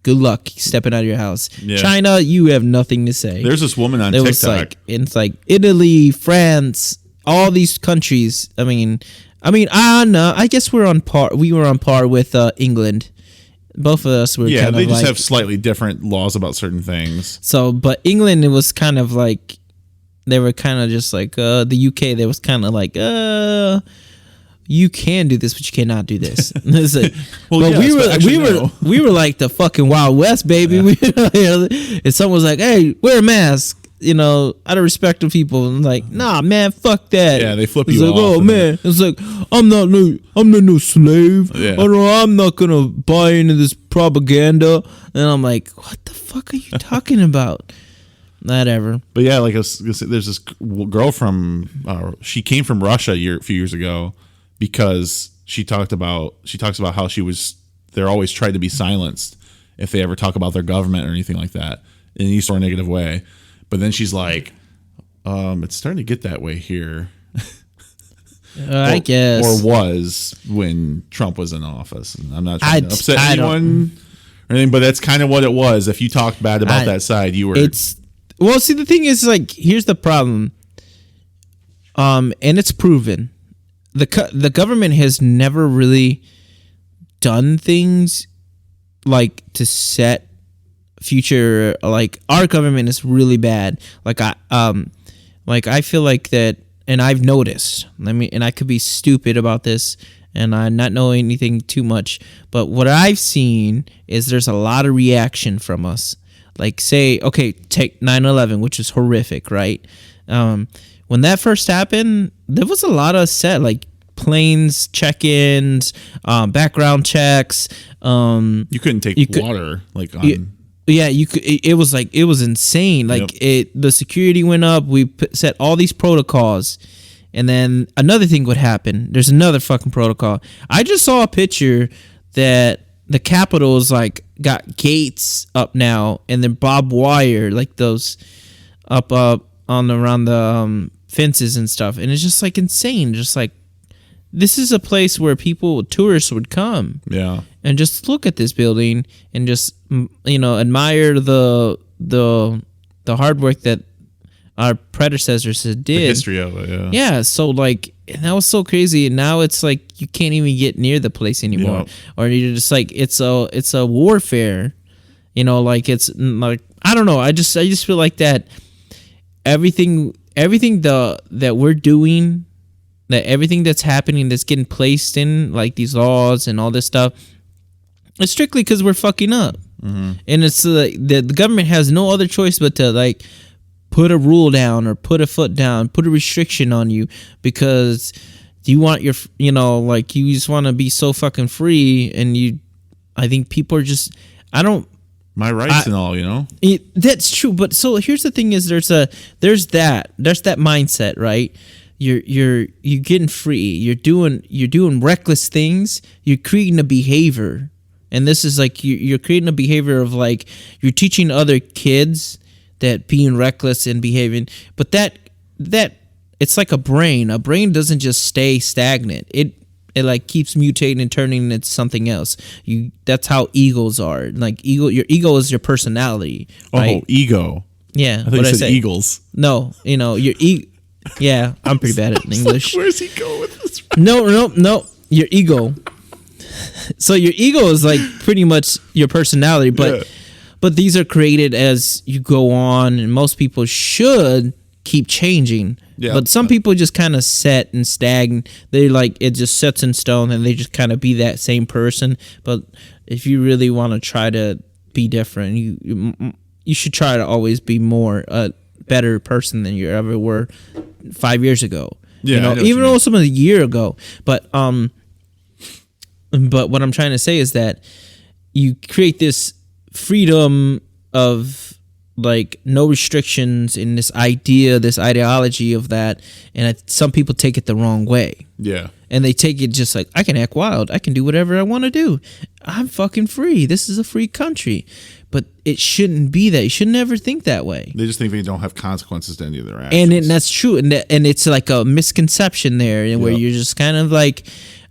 good luck stepping out of your house. Yeah. China, you have nothing to say. There's this woman on TikTok. It's like Italy, France, all these countries. I mean, no, I guess we're on par. We were on par with England. Both of us were. Yeah, kind they of just like, have slightly different laws about certain things. So, but England, it was kind of like they were kind of just like the UK. They was kind of like you can do this, but you cannot do this. Like, Well, but yes, we were like the fucking Wild West, baby. Yeah. And someone was like, "Hey, wear a mask." Out of respect to people, I'm like, nah, man, fuck that. Yeah, they flip it's you like, off. oh man, it's like I'm not no slave. Yeah. I'm not gonna buy into this propaganda. And I'm like, what the fuck are you talking about? Whatever. But yeah, like there's this girl from she came from Russia a few years ago because she talks about how they're always tried to be silenced if they ever talk about their government or anything like that in any sort of negative way. But then she's like, it's starting to get that way here. I guess. Or was when Trump was in office. And I'm not trying to upset anyone or anything, but that's kind of what it was. If you talked bad about that side, you were... Well, see, the thing is, like, here's the problem. And it's proven. The government has never really done things like to set future, like our government is really bad. Like I feel like that, and I've noticed. And I could be stupid about this, and I not know anything too much. But what I've seen is there's a lot of reaction from us. Like say, okay, take 9/11, which is horrific, right? When that first happened, there was a lot of like planes check-ins, background checks. You couldn't take water like on. Yeah, you could. It was like it was insane. Like the security went up. We set all these protocols, and then another thing would happen. There's another fucking protocol. I just saw a picture that the Capitol is like got gates up now, and then barbed wire like those up on around the fences and stuff, and it's just like insane. Just like this is a place where tourists would come. Yeah. And just look at this building and just admire the hard work that our predecessors did. The history of it, yeah. Yeah, so like that was so crazy, and now it's like you can't even get near the place anymore, or you're just like it's a warfare, like it's like I don't know. I just feel like that everything that we're doing, that everything that's happening that's getting placed in like these laws and all this stuff. It's strictly because we're fucking up. Mm-hmm. And it's the government has no other choice but to like put a rule down or put a foot down, put a restriction on you because you want you just want to be so fucking free. And I think people are just, my rights and all, that's true. But so here's the thing is there's that mindset, right? You're getting free. You're doing reckless things. You're creating a behavior. And this is like you're creating a behavior of like you're teaching other kids that being reckless and behaving, but that it's like a brain. A brain doesn't just stay stagnant. It like keeps mutating and turning into something else. That's how egos are. Like your ego is your personality. Right? Oh, ego. Yeah. I thought you said eagles. No, your ego. Yeah, I'm pretty bad at English. Like, where's he going with this? No. Your ego. So your ego is like pretty much your personality, but these are created as you go on, and most people should keep changing. Yeah. But some people just kind of set and stagnant. They like it just sets in stone, and they just kind of be that same person. But if you really want to try to be different, you should try to always be more a better person than you ever were 5 years ago. Yeah, even though some of a year ago. But what I'm trying to say is that you create this freedom of like no restrictions in this ideology of that, and some people take it the wrong way. Yeah. And they take it just like, I can act wild. I can do whatever I want to do. I'm fucking free. This is a free country. But it shouldn't be that. You should never think that way. They just think they don't have consequences to any of their actions. And that's true. And it's like a misconception there where you're just kind of like,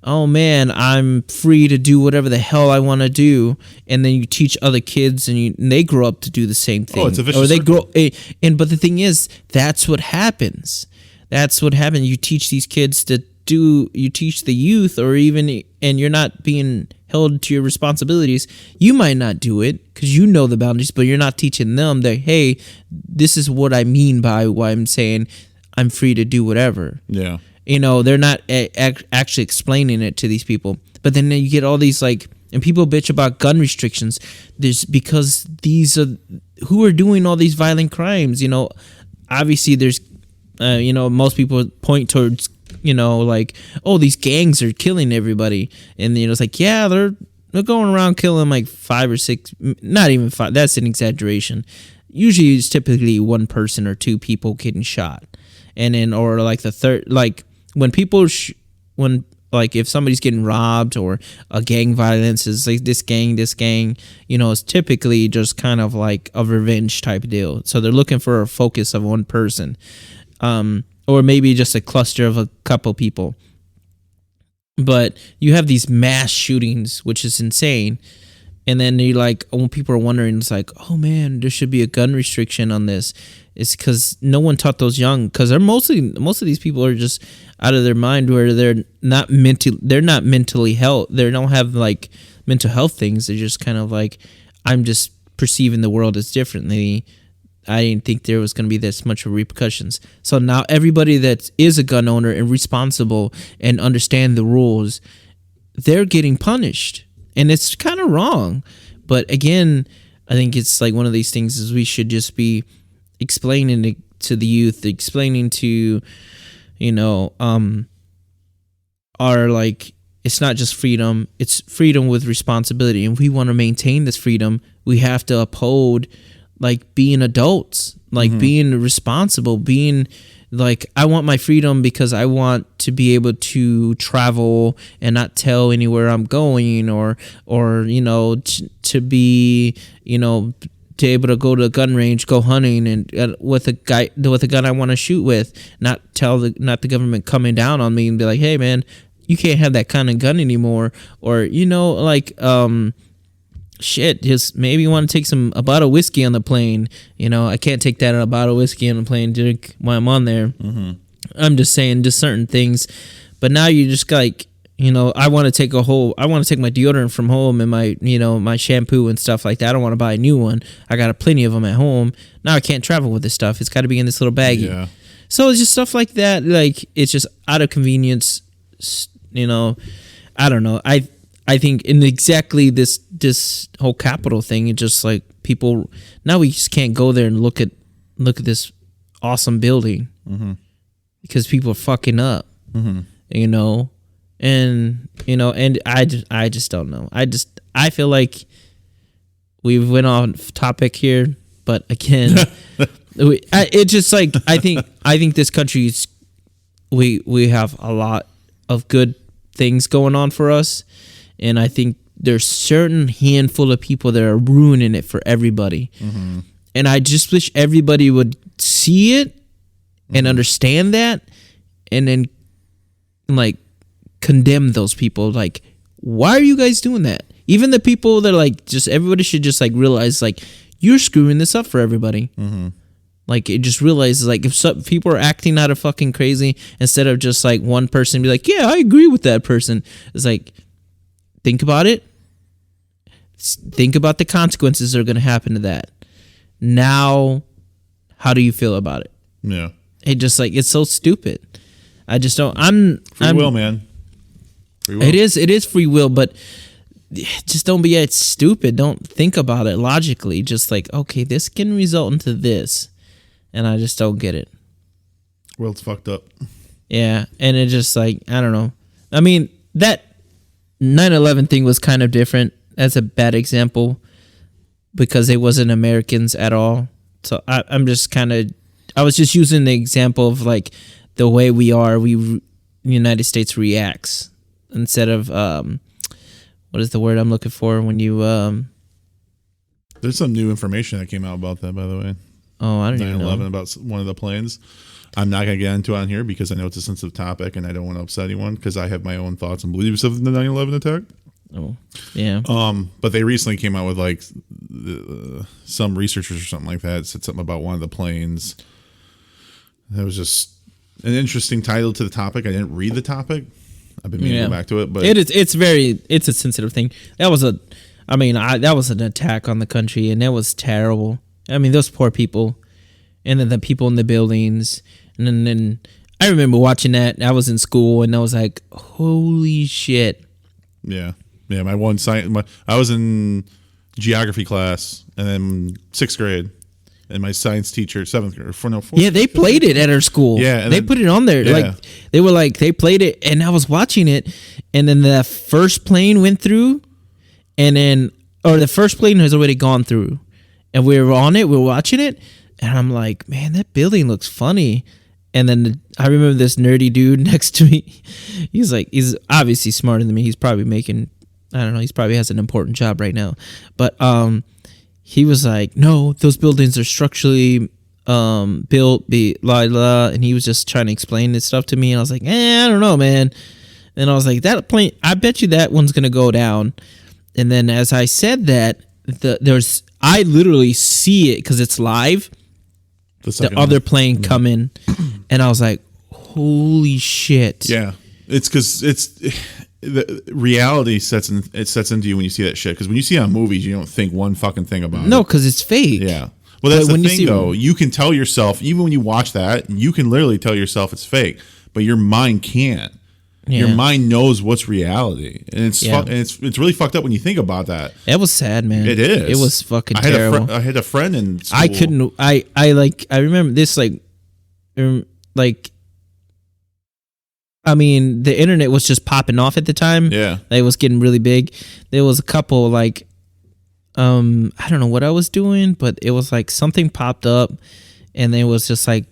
oh man, I'm free to do whatever the hell I want to do, and then you teach other kids, and they grow up to do the same thing. Oh, it's a vicious circle. But the thing is, that's what happens. That's what happens. You teach these kids you teach the youth, and you're not being held to your responsibilities. You might not do it because you know the boundaries, but you're not teaching them that, hey, this is what I mean by why I'm saying I'm free to do whatever. Yeah. They're not actually explaining it to these people. But then you get all these and people bitch about gun restrictions. Because these are who are doing all these violent crimes. Obviously there's, most people point towards, oh, these gangs are killing everybody. And, it's like, yeah, they're going around killing like 5 or 6, not even 5. That's an exaggeration. Usually it's typically one person or two people getting shot. And then, or like the third, like when people, if somebody's getting robbed or a gang violence is like this gang, it's typically just kind of like a revenge type deal. So they're looking for a focus of one person, or maybe just a cluster of a couple people. But you have these mass shootings, which is insane. And then when people are wondering, it's like, oh man, there should be a gun restriction on this. It's because no one taught those young, because most of these people are just out of their mind, where they're not mentally health. They don't have like mental health things. They're just kind of like, I'm just perceiving the world as differently. I didn't think there was going to be this much of repercussions. So now everybody that is a gun owner and responsible and understand the rules, they're getting punished. And it's kind of wrong. But again, I think it's like one of these things is we should just be explaining it to the youth, explaining to, it's not just freedom, it's freedom with responsibility. And if we want to maintain this freedom, we have to uphold being adults, being responsible, being I want my freedom because I want to be able to travel and not tell anywhere I'm going, or to be, to able to go to a gun range, go hunting, and with a gun I want to shoot with, not the government coming down on me and be like, hey man, you can't have that kind of gun anymore, or shit, just maybe you want to take a bottle of whiskey on the plane. I can't take that a bottle of whiskey on the plane drink while I'm on there. Mm-hmm. I'm just saying just certain things. But now you just I want to take my deodorant from home and my, my shampoo and stuff like that. I don't want to buy a new one. I got plenty of them at home. Now I can't travel with this stuff. It's got to be in this little baggie. Yeah. So it's just stuff like that. It's just out of convenience. I don't know. I think in exactly this whole Capitol thing, it's just people now we just can't go there and look at this awesome building, mm-hmm. because people are fucking up, mm-hmm. And I just don't know. I feel like we went off topic here, but again, it's just I think this country's we have a lot of good things going on for us. And I think there's certain handful of people that are ruining it for everybody. Mm-hmm. And I just wish everybody would see it and mm-hmm. understand that, and then condemn those people. Why are you guys doing that? Even the people that just everybody should just realize you're screwing this up for everybody. Mm-hmm. It just realizes if some people are acting out of fucking crazy, instead of just one person be yeah, I agree with that person. It's think about it. Think about the consequences that are going to happen to that. Now, how do you feel about it? Yeah. It just it's so stupid. I just don't. Free will, man. Free will. It is free will, but just don't be stupid. Don't think about it logically. Just okay, this can result into this, and I just don't get it. World's fucked up. Yeah, and it just I don't know. I mean, that 9/11 thing was kind of different. That's a bad example because it wasn't Americans at all. So I'm just I was just using the example of the way the United States reacts, instead of what is the word I'm looking for when you There's some new information that came out about that, by the way. Oh, I don't even know. 9/11 about one of the planes. I'm not going to get into it on here because I know it's a sensitive topic and I don't want to upset anyone because I have my own thoughts and beliefs of the 9/11 attack. Oh, yeah. But they recently came out with some researchers or something like that said something about one of the planes. It was just an interesting title to the topic. I didn't read the topic. I've been meaning to go back to it, but it's a sensitive thing. That was that was an attack on the country, and that was terrible. I mean, those poor people, and then the people in the buildings, and then I remember watching that. I was in school, and I was like, holy shit. Yeah. My one science, I was in geography class, and then 6th grade. And my science teacher, 7th grade, fourth. Yeah, they played it at our school. Yeah, and they put it on there. Yeah. They played it, and I was watching it, and then the first plane went through, the first plane has already gone through, and we were on it, we were watching it, and I'm like, man, that building looks funny. And then I remember this nerdy dude next to me. He's obviously smarter than me. He's probably making, I don't know, he probably has an important job right now, but he was like, no, those buildings are structurally built, and he was just trying to explain this stuff to me, and I was like, I don't know, man. And I was like, that plane, I bet you that one's gonna go down. And then as I said that, I literally see it because it's live. The other plane come in, and I was like, holy shit. Yeah, it's because the reality sets into you when you see that shit. Because when you see it on movies, you don't think one fucking thing about it. No, because it's fake. Yeah. Well, that's the thing, though. You can tell yourself, even when you watch that, you can literally tell yourself it's fake, but your mind can't. Yeah. Your mind knows what's reality, and it's really fucked up when you think about that. It was sad, man. It is. It was fucking terrible. I had a friend in school. I couldn't. I remember this I mean, the internet was just popping off at the time. Yeah. It was getting really big. There was a couple, I don't know what I was doing, but it was like something popped up, and it was just like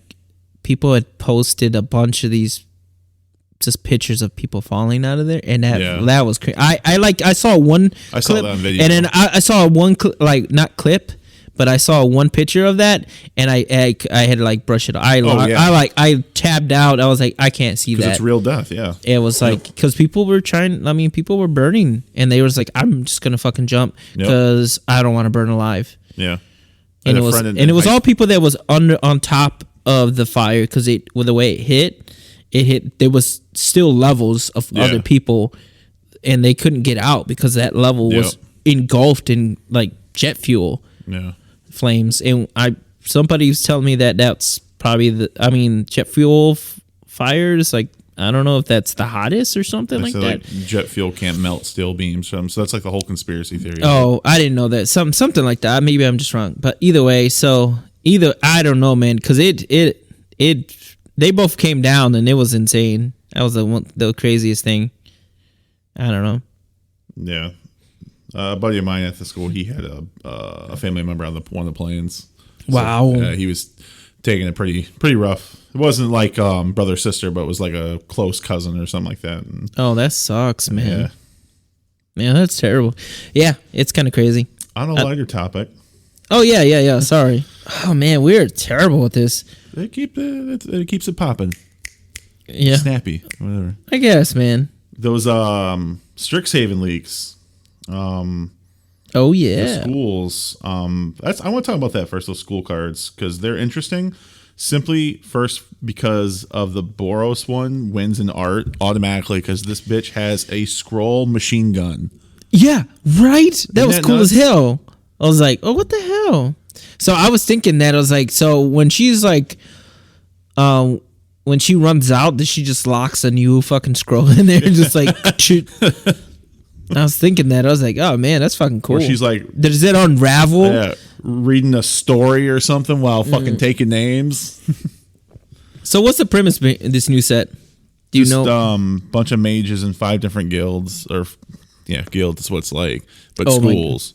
people had posted a bunch of these just pictures of people falling out of there, and that was crazy. I saw one clip, saw that on video. And then I saw one not clip, but I saw one picture of that, and I had to brush it off. I tabbed out. I was like, I can't see that. Because it's real death, yeah. It was because people were people were burning, and they was like, I'm just gonna fucking jump because I don't want to burn alive. Yeah. And it was all people that was on top of the fire, because with the way it hit, there was still levels of other people, and they couldn't get out because that level was engulfed in jet fuel. Yeah. Flames. And somebody was telling me that's probably jet fuel fires, I don't know if that's the hottest or something like that. Jet fuel can't melt steel beams, so that's the whole conspiracy theory. Oh, I didn't know that. Something like that. Maybe I'm just wrong. But either way, I don't know, man, because they both came down, and it was insane. That was the craziest thing. I don't know. Yeah. A buddy of mine at the school, he had a family member on one of the planes. Wow. So, he was taking it pretty rough. It wasn't like brother sister, but it was like a close cousin or something like that. And, that sucks, man. Yeah. Man, that's terrible. Yeah, it's kind of crazy. On a lighter topic. Oh yeah. Sorry. Oh man, we're terrible at this. It keeps it popping. Yeah. Snappy, whatever. I guess, man. Those Strixhaven leaks. Oh yeah. The schools. I want to talk about that first. Those school cards, because they're interesting. Simply first because of the Boros one wins in art automatically, because this bitch has a scroll machine gun. Yeah, right. That was cool as hell. I was like, oh, what the hell? So I was thinking that, I was like, so when she's when she runs out, does she just locks a new fucking scroll in there and just shoot? I was thinking that. I was like, oh man, that's fucking cool. Or she's like, does it unravel? Yeah, reading a story or something while fucking taking names. So what's the premise in this new set? Do you know? Bunch of mages in 5 different guilds, guilds is what it's like, but schools.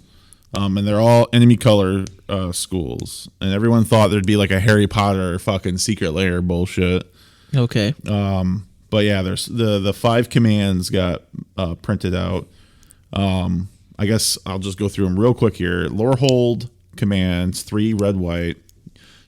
And they're all enemy color schools, and everyone thought there'd be like a Harry Potter fucking secret lair bullshit. Okay. But yeah, there's the 5 commands got printed out. I guess I'll just go through them real quick here. Lorehold commands 3 red white.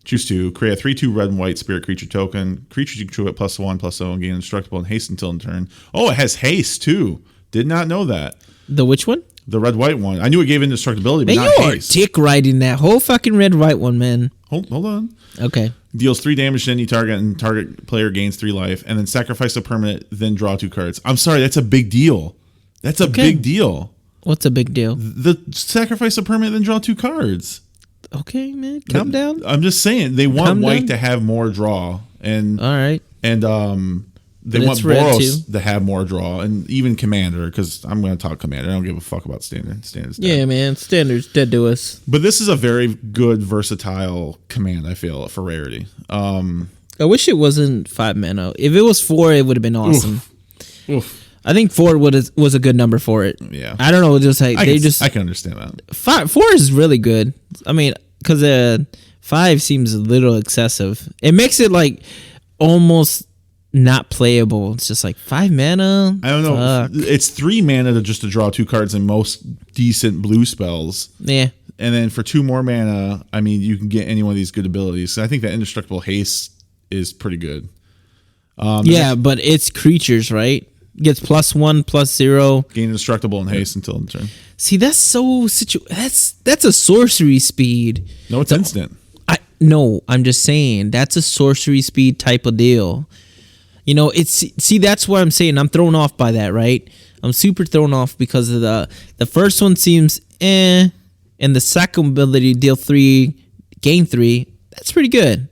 Choose 2. Create a 3/2 red and white spirit creature token. Creatures you control at +1/+0 and gain indestructible and haste until end turn. Oh, it has haste too. Did not know that. The which one? The red white one. I knew it gave indestructibility, but man, not you haste. Dick riding that whole fucking red white one, man. Hold on. Okay. Deals 3 damage to any target, and target player gains 3 life. And then sacrifice a permanent, then draw 2 cards. I'm sorry, that's a big deal. That's a big deal. What's a big deal? The sacrifice a permanent, then draw 2 cards. Okay, man, calm down. I'm just saying they want white to have more draw, and all right, and they want Boros to have more draw, and even Commander, because I'm going to talk Commander. I don't give a fuck about standard. Standard's dead. Yeah, man, Standard's dead to us. But this is a very good versatile command. I feel for rarity. I wish it wasn't 5 mana. If it was 4, it would have been awesome. Oof. I think 4 was a good number for it. Yeah, I don't know, just like I can understand that. 4 is really good. I mean, because 5 seems a little excessive. It makes it like almost not playable. It's just like 5 mana. I don't know. Fuck. It's 3 mana to draw 2 cards in most decent blue spells. Yeah, and then for 2 more mana, I mean, you can get any one of these good abilities. So I think that indestructible haste is pretty good. Yeah, but it's creatures, right? Gets +1, +0. Gain indestructible and haste until end turn. See, that's so that's a sorcery speed. No, it's instant. No, I'm just saying that's a sorcery speed type of deal. You know, that's what I'm saying. I'm thrown off by that, right? I'm super thrown off because of the first one seems and the second ability deal 3, gain 3. That's pretty good.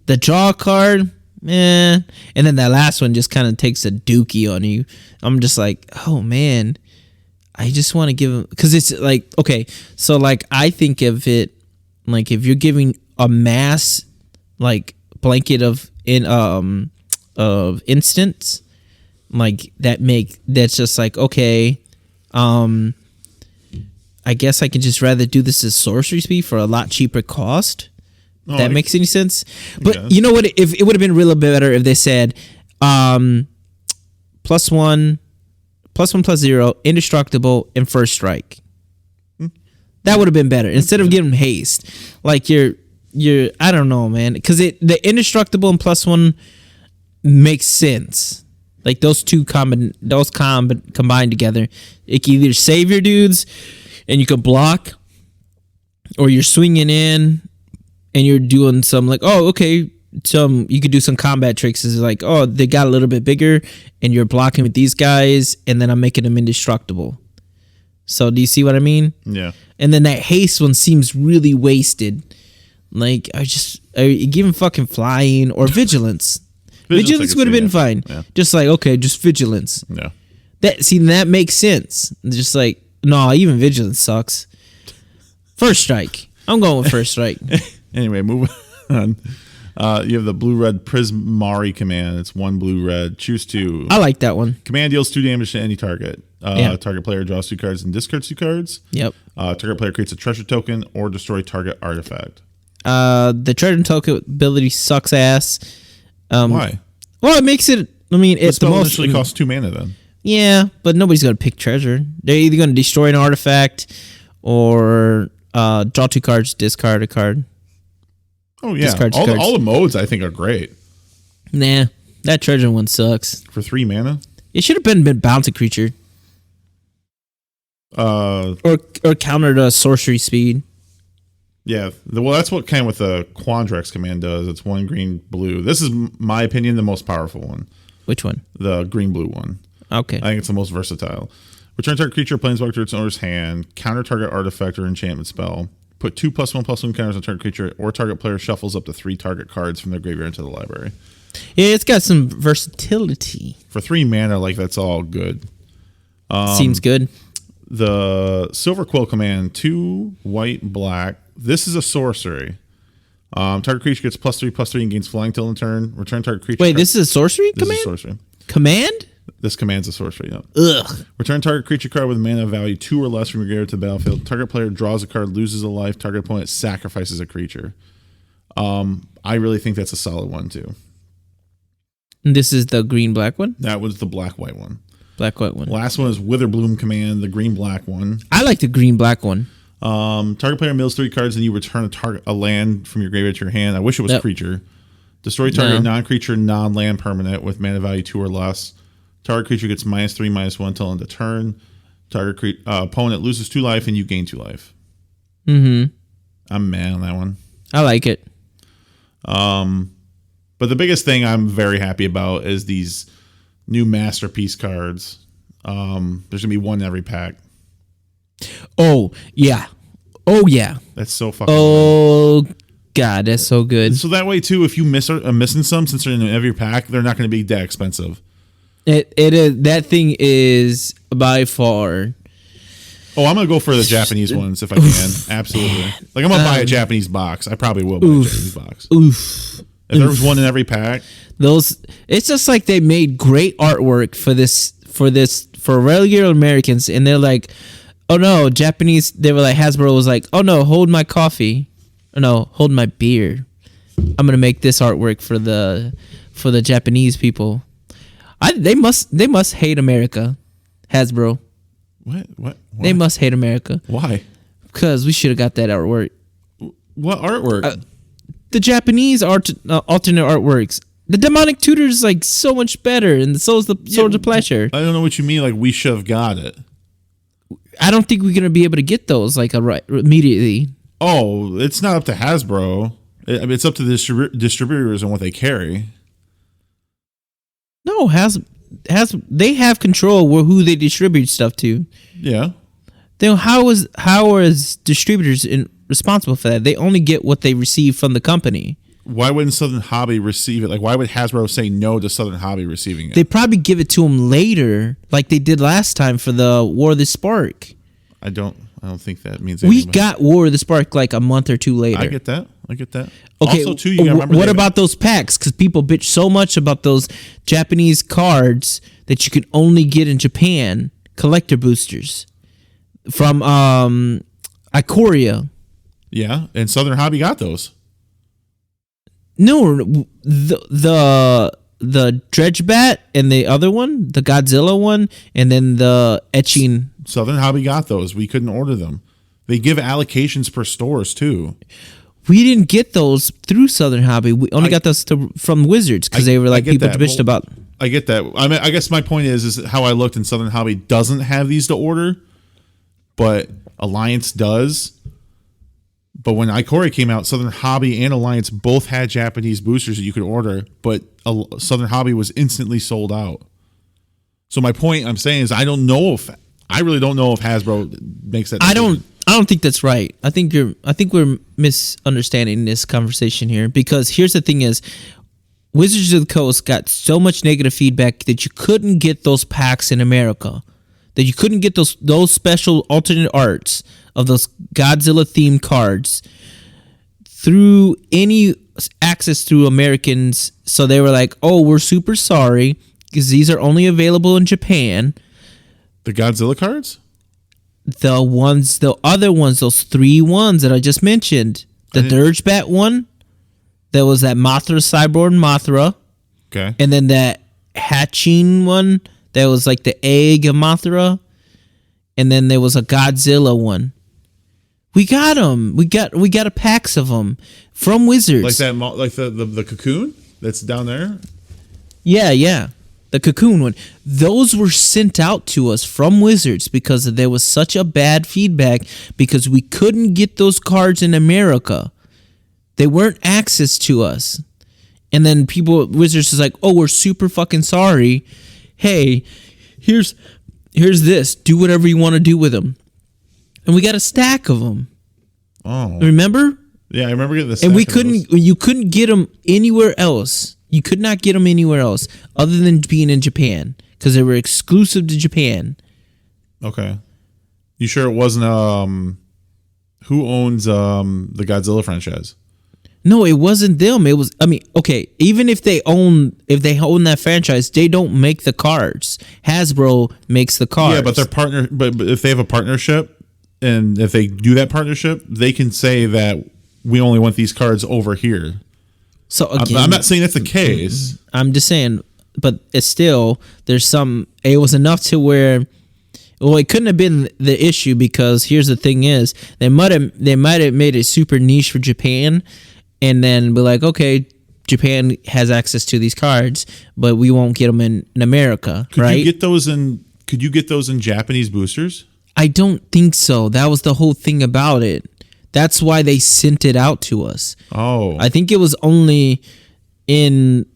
The draw card. And then that last one just kind of takes a dookie on you. I'm just like, oh man, I just want to give him, because it's like, okay, so like I think of it like if you're giving a mass like blanket of instants, like that's just like, okay, I guess I can just rather do this as sorcery speed for a lot cheaper cost. That makes any sense? But you know what? If it would have been really better if they said +1, +1/+0, indestructible, and first strike. That would have been better instead of giving haste. Like you're I don't know, man, because the indestructible and +1 makes sense. Like those two combined together, it can either save your dudes and you can block, or you're swinging in. And you're doing some like, oh, okay, you could do some combat tricks. Is like, oh, they got a little bit bigger, and you're blocking with these guys, and then I'm making them indestructible. So do you see what I mean? Yeah. And then that haste one seems really wasted. Like give him fucking flying or vigilance. Vigilance would have been fine. Yeah. Just like, okay, just vigilance. Yeah. That makes sense. Just like, no, even vigilance sucks. First strike. I'm going with first strike. Anyway, move on. You have the blue-red Prismari command. It's 1 blue-red. Choose 2. I like that one. Command deals 2 damage to any target. Target player draws 2 cards and discards 2 cards. Yep. Target player creates a treasure token or destroy target artifact. The treasure token ability sucks ass. Why? Well, it makes it. I mean, it's the most. Initially costs 2 mana then. Yeah, but nobody's gonna pick treasure. They're either gonna destroy an artifact or draw 2 cards, discard a card. Oh yeah, all the modes I think are great. Nah, that treasure one sucks. For 3 mana? It should have been bounty creature. Or countered a sorcery speed. Yeah, well that's what kind of what the Quandrex command does. It's 1 green blue. This is my opinion the most powerful one. Which one? The green blue one. Okay. I think it's the most versatile. Return target creature, planeswalker to its owner's hand. Counter target artifact or enchantment spell. Put 2 +1/+1 counters on target creature, or target player shuffles up to 3 target cards from their graveyard into the library. Yeah, it's got some versatility. For 3 mana, like that's all good. Seems good. The Silver Quill command, 2 white, black. This is a sorcery. Target creature gets +3/+3 and gains flying till in turn. Return target creature. Wait, this is a sorcery command? This is a sorcery. Command? This command's a sorcery, yeah. Ugh. Return target creature card with mana value 2 or less from your graveyard to the battlefield. Target player draws a card, loses a life. Target opponent sacrifices a creature. I really think that's a solid one, too. And this is the green-black one? That was the black-white one. Black-white one. Last one is Witherbloom command, the green-black one. I like the green-black one. Target player mills 3 cards and you return a land from your graveyard to your hand. I wish it was creature. Destroy target non-creature, non-land permanent with mana value 2 or less. Target creature gets -3/-1 until end of turn. Target opponent loses 2 life and you gain 2 life. Mm-hmm. I'm mad on that one. I like it. But the biggest thing I'm very happy about is these new masterpiece cards. There's gonna be one in every pack. Oh yeah. That's so fucking. Oh God, that's so good. So that way too, if you missing some, since they're in every pack, they're not going to be that expensive. It is, that thing is by far. Oh, I'm gonna go for the Japanese ones if I can. Absolutely. Like I'm gonna buy a Japanese box. I probably will buy a Japanese box. If there was one in every pack. It's just like they made great artwork for regular Americans, and they're like, oh no, Japanese. They were like, Hasbro was like, oh no, hold my coffee. Oh no, hold my beer. I'm gonna make this artwork for the Japanese people. They must hate America, Hasbro. What? They must hate America. Why? Because we should have got that artwork. What artwork? The Japanese alternate artworks. The Demonic Tutor is like so much better, and so is the Swords of Pleasure. I don't know what you mean. Like we should have got it. I don't think we're gonna be able to get those like immediately. Oh, it's not up to Hasbro. It's up to the distributors and what they carry. No, they have control over who they distribute stuff to. Yeah. Then how is distributors responsible for that? They only get what they receive from the company. Why wouldn't Southern Hobby receive it? Like, why would Hasbro say no to Southern Hobby receiving it? They probably give it to them later, like they did last time for the War of the Spark. I don't think that means anything. We got War of the Spark like a month or two later. I get that. Okay, also, too, you gotta remember what about those packs? Because people bitch so much about those Japanese cards that you can only get in Japan, collector boosters from Ikoria. Yeah, and Southern Hobby got those. No, the Dredge Bat and the other one, the Godzilla one, and then the etching. Southern Hobby got those. We couldn't order them. They give allocations per stores too. We didn't get those through Southern Hobby. We only got those from Wizards because they were like people bitched about. I get that. I mean, I guess my point is how I looked, and Southern Hobby doesn't have these to order, but Alliance does. But when Ikoria came out, Southern Hobby and Alliance both had Japanese boosters that you could order, but Southern Hobby was instantly sold out. So my point I'm saying is I really don't know if Hasbro makes that decision. I don't think that's right. I think we're misunderstanding this conversation here, because here's the thing is Wizards of the Coast got so much negative feedback that you couldn't get those packs in America. That you couldn't get those special alternate arts of those Godzilla themed cards through any access through Americans. So they were like, "Oh, we're super sorry because these are only available in Japan." The Godzilla cards? The other ones, those 3 ones that I just mentioned. The Dirge Bat one, there was that Mothra Cyborg Mothra. Okay. And then that Hatching one, that was like the egg of Mothra. And then there was a Godzilla one. We got them. We got a packs of them from Wizards. Like that, like the cocoon that's down there? Yeah. The cocoon one. Those were sent out to us from Wizards because there was such a bad feedback because we couldn't get those cards in America. They weren't access to us. And then Wizards is like, "Oh, we're super fucking sorry. Hey, here's this. Do whatever you want to do with them." And we got a stack of them. Oh. Remember? Yeah, I remember getting this. And you couldn't get them anywhere else. You could not get them anywhere else other than being in Japan because they were exclusive to Japan. Okay. You sure it wasn't who owns the Godzilla franchise? No, it wasn't them. It was okay, even if they own that franchise, they don't make the cards. Hasbro makes the cards. Yeah, but but if they have a partnership and if they do that partnership, they can say that we only want these cards over here. So again, I'm not saying that's the case. I'm just saying, but it's still it was enough to where, well, it couldn't have been the issue because here's the thing is they might have made it super niche for Japan, and then be like, okay, Japan has access to these cards, but we won't get them in America, right? Could you get those in Japanese boosters? I don't think so. That was the whole thing about it. That's why they sent it out to us. Oh. I think it was only in,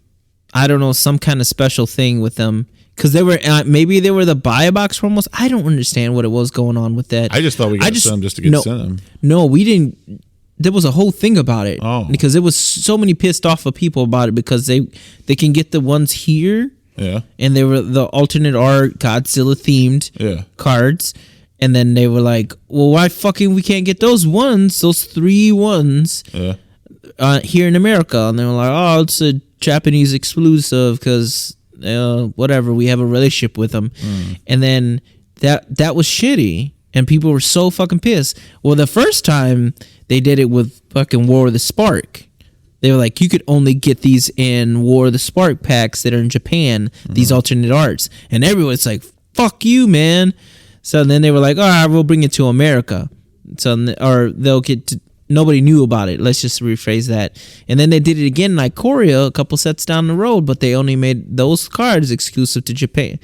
I don't know, some kind of special thing with them. Because they were, maybe they were the buy a box promos. I don't understand what it was going on with that. I just thought we got some just to get sent them. No, we didn't. There was a whole thing about it. Oh. Because there was so many pissed off of people about it because they can get the ones here. Yeah. And they were the alternate art Godzilla themed cards. And then they were like, well, why fucking we can't get those 3 ones here in America? And they were like, oh, it's a Japanese exclusive because whatever, we have a relationship with them. And then that was shitty. And people were so fucking pissed. Well, the first time they did it with fucking War of the Spark. They were like, you could only get these in War of the Spark packs that are in Japan, these alternate arts. And everyone's like, fuck you, man. So then they were like, all right, we'll bring it to America. So, or they'll get to, nobody knew about it. Let's just rephrase that. And then they did it again in Ikoria a couple sets down the road, but they only made those cards exclusive to Japan.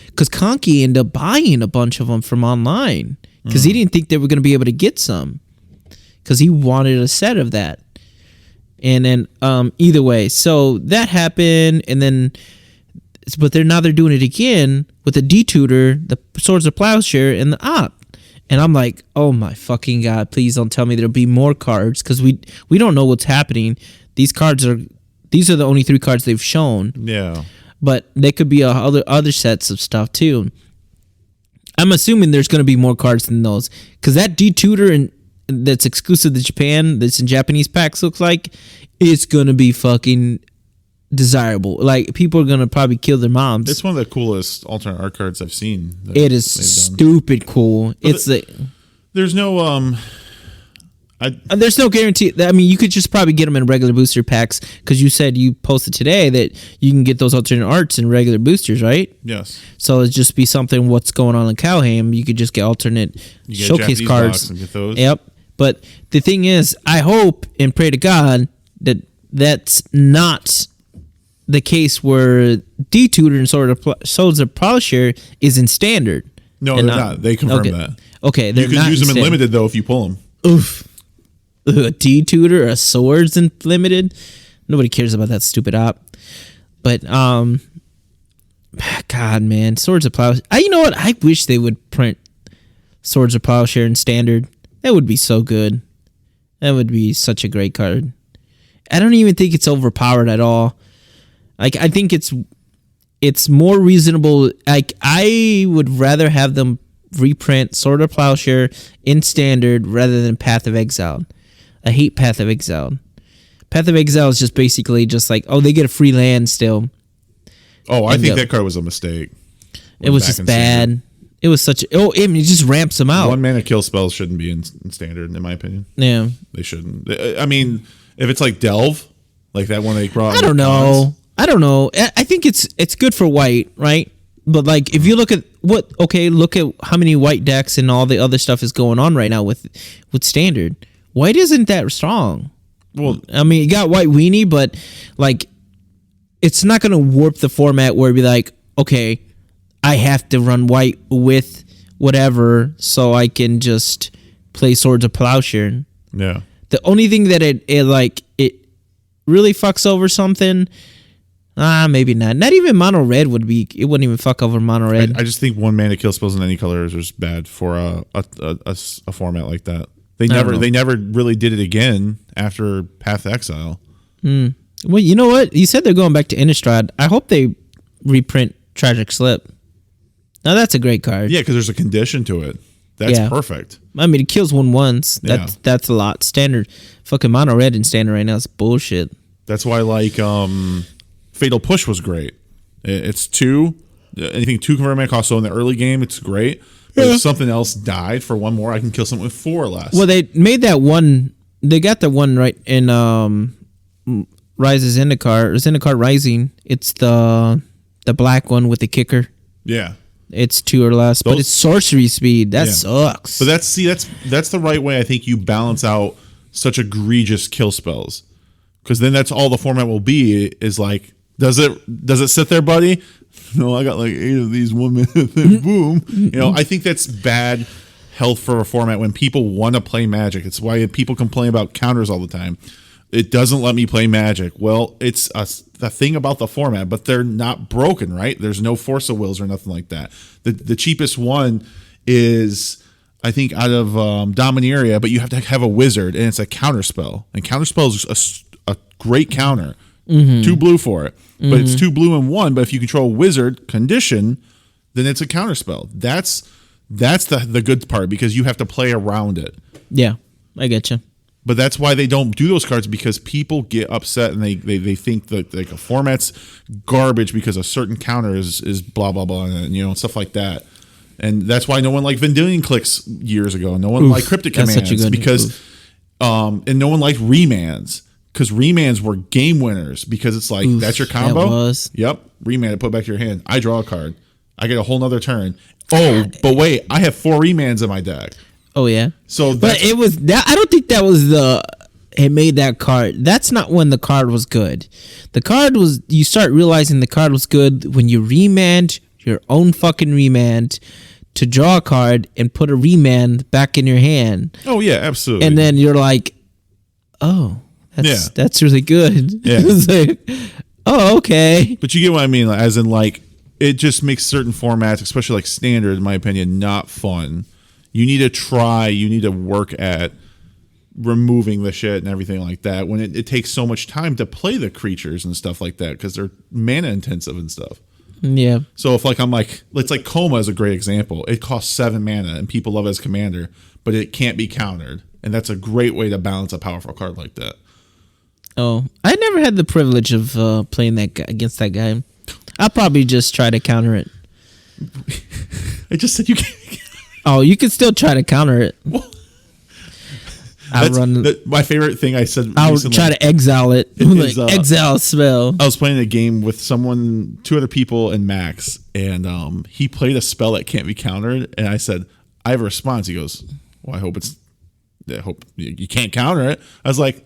Because Conky ended up buying a bunch of them from online because he didn't think they were going to be able to get some because he wanted a set of that. And then either way, so that happened, and then, but now they're doing it again with the D-Tutor, the Swords of Plowshare, and the Op. And I'm like, oh my fucking God, please don't tell me there'll be more cards, because we don't know what's happening. These are the only 3 cards they've shown. Yeah. But they could be other sets of stuff too. I'm assuming there's going to be more cards than those, because that D-Tutor and that's exclusive to Japan, that's in Japanese packs, looks like it's gonna be fucking desirable. Like, people are gonna probably kill their moms. It's one of the coolest alternate art cards I've seen. It is stupid cool. But there's no there's no guarantee. I mean, you could just probably get them in regular booster packs, because you said you posted today that you can get those alternate arts in regular boosters, right? Yes. So it'd just be something what's going on in Kaldheim. You could just get alternate showcase cards. And get those. Yep. But the thing is, I hope and pray to God that that's not the case where D-Tutor and Swords of Plowshare is in standard. No, they're not. They confirmed that. Okay, they're you can not use them in limited though if you pull them. Oof. A D-Tutor, a Swords in limited. Nobody cares about that stupid op. But God, man, Swords of Plowshare. You know what? I wish they would print Swords of Plowshare in standard. That would be so good. That would be such a great card. I don't even think it's overpowered at all. Like, I think it's more reasonable. Like, I would rather have them reprint Sword of Plowshare in standard rather than Path of Exile. I hate Path of Exile. Path of Exile is just basically just like, oh, they get a free land still. Oh, I think that card was a mistake. It was just bad. It was such it just ramps them out. 1 mana kill spells shouldn't be in standard, in my opinion. Yeah. They shouldn't. I mean, if it's like Delve, like that one they brought. I don't know. I think it's good for white, right? But like, if you look at look at how many white decks and all the other stuff is going on right now with standard. White isn't that strong. Well, I mean, you got white weenie, but like, it's not going to warp the format where it'd be like, okay, I have to run white with whatever so I can just play Swords of Plowshare. Yeah. The only thing that it really fucks over something, maybe not. Not even mono red wouldn't even fuck over mono red. I just think 1 mana kill spells in any color is just bad for a format like that. They never really did it again after Path Exile. Well, you know what? You said they're going back to Innistrad. I hope they reprint Tragic Slip. Now that's a great card. Yeah, because there's a condition to it. That's perfect. I mean, it kills one once. That's a lot. Standard fucking mono red in standard right now is bullshit. That's why like Fatal Push was great. It's 2. Anything 2 convert mana cost. So in the early game, it's great. But if something else died for 1 more, I can kill something with 4 or less. Well, they made that one. They got the one right in Rises Zendikar or Zendikar Rising. It's the black one with the kicker. Yeah. It's 2 or less, but it's sorcery speed. That sucks. But that's the right way. I think you balance out such egregious kill spells, because then that's all the format will be. Is like, does it sit there, buddy? No, I got like 8 of these 1 minute. Boom. I think that's bad health for a format when people want to play Magic. It's why people complain about counters all the time. It doesn't let me play Magic. Well, it's a thing about the format, but they're not broken, right? There's no Force of Wills or nothing like that. The cheapest one is, I think, out of Dominaria, but you have to have a wizard, and it's a counter spell. And counter spell is a great counter. 2 blue for it. But it's 2 blue and 1, but if you control wizard condition, then it's a counter spell. That's the good part, because you have to play around it. Yeah, I get you. But that's why they don't do those cards, because people get upset and they think that like a format's garbage because a certain counter is blah blah blah, and stuff like that. And that's why no one liked Vendilion Clicks years ago. No one liked Cryptic Commands because and no one liked remands, because remands were game winners, because it's like, that's your combo. That was. Yep, remand it, put it back to your hand. I draw a card. I get a whole nother turn. Oh, but wait, I have 4 remands in my deck. Oh yeah. So, but it was that. I don't think that was it made that card. That's not when the card was good. The card was. You start realizing the card was good when you remand your own fucking remand to draw a card and put a remand back in your hand. Oh yeah, absolutely. And then you're like, oh, that's really good. Yeah. It's like, oh, okay. But you get what I mean, as in, like, it just makes certain formats, especially like Standard, in my opinion, not fun. You need to work at removing the shit and everything like that, when it takes so much time to play the creatures and stuff like that, because they're mana intensive and stuff. Yeah. So if it's like Coma is a great example. It costs 7 mana and people love it as commander, but it can't be countered. And that's a great way to balance a powerful card like that. Oh, I never had the privilege of playing that guy, against that guy. I'll probably just try to counter it. I just said you can't. Oh, you can still try to counter it. Well, my favorite thing I said I'll recently, try to exile it. Exile spell. I was playing a game with 2 other people and Max, and he played a spell that can't be countered, and I said, I have a response. He goes, well, I hope you can't counter it. I was like,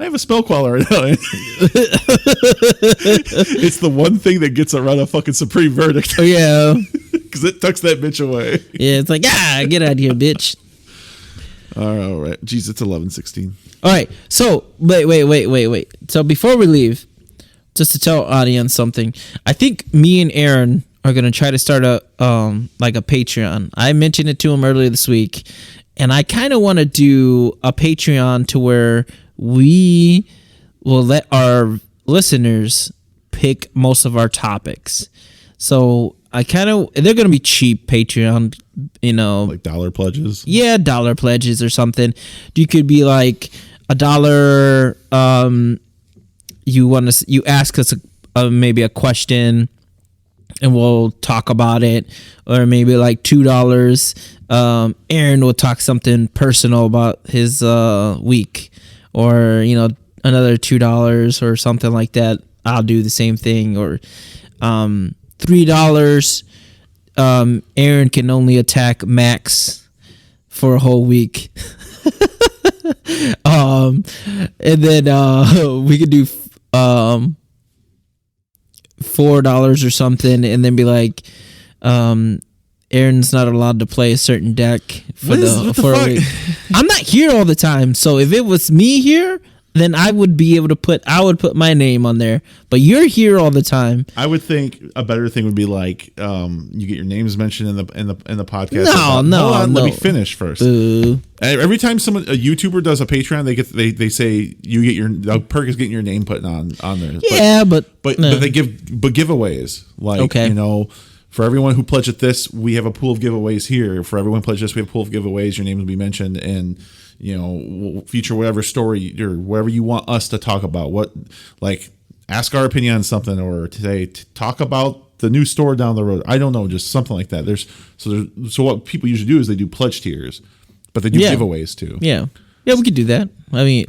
I have a spell queller right now. It's the one thing that gets around a fucking Supreme Verdict. Oh yeah. Because it tucks that bitch away. Yeah, it's like, get out of here, bitch. All right. Jeez, it's 11:16. All right. So, wait. So before we leave, just to tell audience something, I think me and Aaron are going to try to start a Patreon. I mentioned it to him earlier this week, and I kind of want to do a Patreon to where we will let our listeners pick most of our topics. So they're going to be cheap Patreon, like dollar pledges. Yeah, dollar pledges or something. You could be like $1. You ask us maybe a question, and we'll talk about it. Or maybe like $2. Aaron will talk something personal about his week, or another $2 or something like that. I'll do the same thing. Or $3. Aaron can only attack Max for a whole week. And then we could do $4 or something, and then be like, Aaron's not allowed to play a certain deck for a week. I'm not here all the time, so if it was me here, then I would be able to put my name on there. But you're here all the time. I would think a better thing would be like, you get your names mentioned in the podcast. No. Let me finish first. Boo. Every time a YouTuber does a Patreon, they say the perk is getting your name put on there. Yeah, but they give giveaways, like, okay. For everyone who pledged this, we have a pool of giveaways here. For everyone pledged this, we have a pool of giveaways. Your name will be mentioned, and we'll feature whatever story or whatever you want us to talk about. Ask our opinion on something, or today talk about the new store down the road. I don't know, just something like that. So what people usually do is they do pledge tiers, but they do giveaways too. Yeah, we could do that. I mean,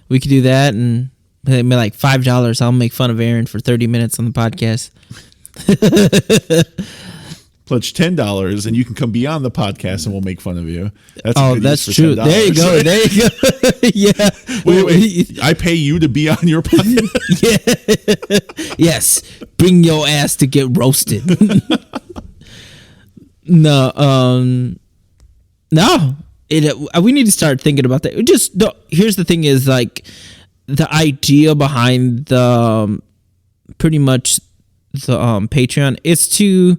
we could do that, and maybe like $5. I'll make fun of Aaron for 30 minutes on the podcast. Pledge $10 and you can come beyond the podcast and we'll make fun of you. That's true. $10. There you go. Yeah. Wait. I pay you to be on your podcast? Yeah. Yes. Bring your ass to get roasted. No, no. We need to start thinking about that. Here's the thing: is like the idea behind the pretty much the Patreon is to.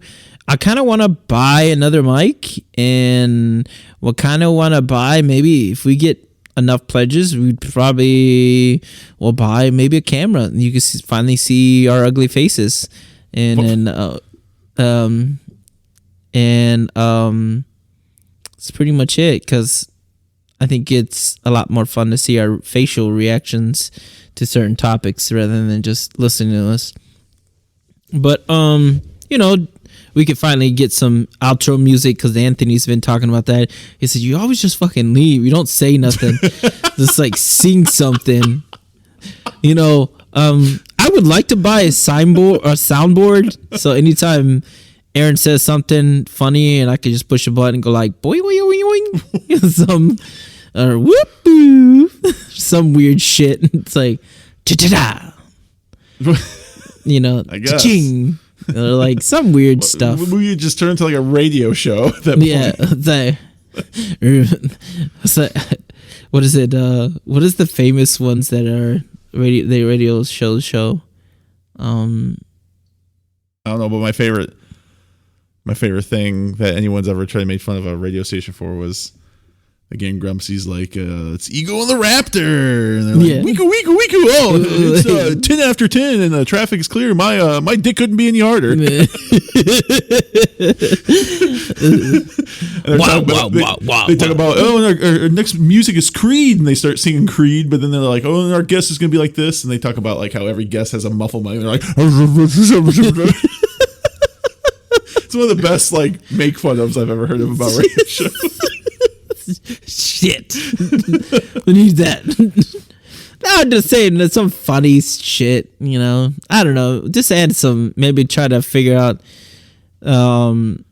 I kind of want to buy another mic, and we'll kind of want to buy, maybe if we get enough pledges, we'd probably will buy maybe a camera. You can finally see our ugly faces, and it's pretty much it, because I think it's a lot more fun to see our facial reactions to certain topics rather than just listening to us. But we could finally get some outro music, because Anthony's been talking about that. He said, you always just fucking leave. You don't say nothing. Just like sing something. I would like to buy a soundboard. So anytime Aaron says something funny, and I could just push a button and go like, boing, boing, boing, or whoop, some weird shit. It's like, cha-cha-da. I guess. Cha-ching. Or like some weird stuff. We just turn into like a radio show. At that point. What is it? What is the famous ones that are radio show? I don't know, but my favorite thing that anyone's ever tried to make fun of a radio station for was, again, Grumpsy's like, it's Ego and the Raptor. And they're like, Weeku, Weeku, Weeku. Oh, it's 10 after 10 and the traffic is clear. My dick couldn't be any harder. And they talk about, our next music is Creed. And they start singing Creed, but then they're like, oh, and our guest is going to be like this. And they talk about like how every guest has a muffled mic. And they're like, it's one of the best like make fun ofs I've ever heard of about radio shows. Shit. We need that. No, I'm just saying that's some funny shit, I don't know. Just add some, maybe try to figure out, I don't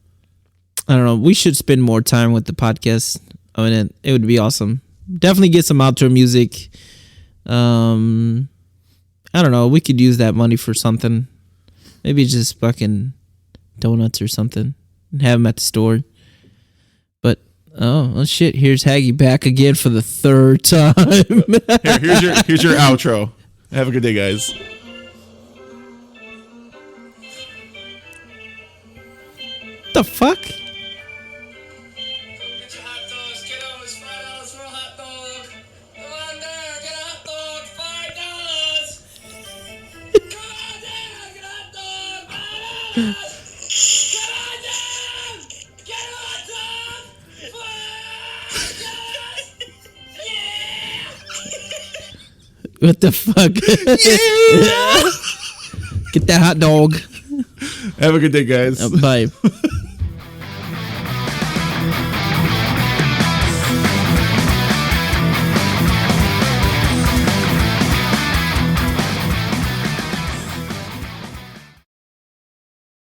know. We should spend more time with the podcast. I mean, it would be awesome. Definitely get some outro music. I don't know. We could use that money for something. Maybe just fucking donuts or something and have them at the store. But oh well, shit! Here's Haggy back again for the third time. here's your outro. Have a good day, guys. The fuck? What the fuck? Yeah! Get that hot dog. Have a good day, guys. Bye.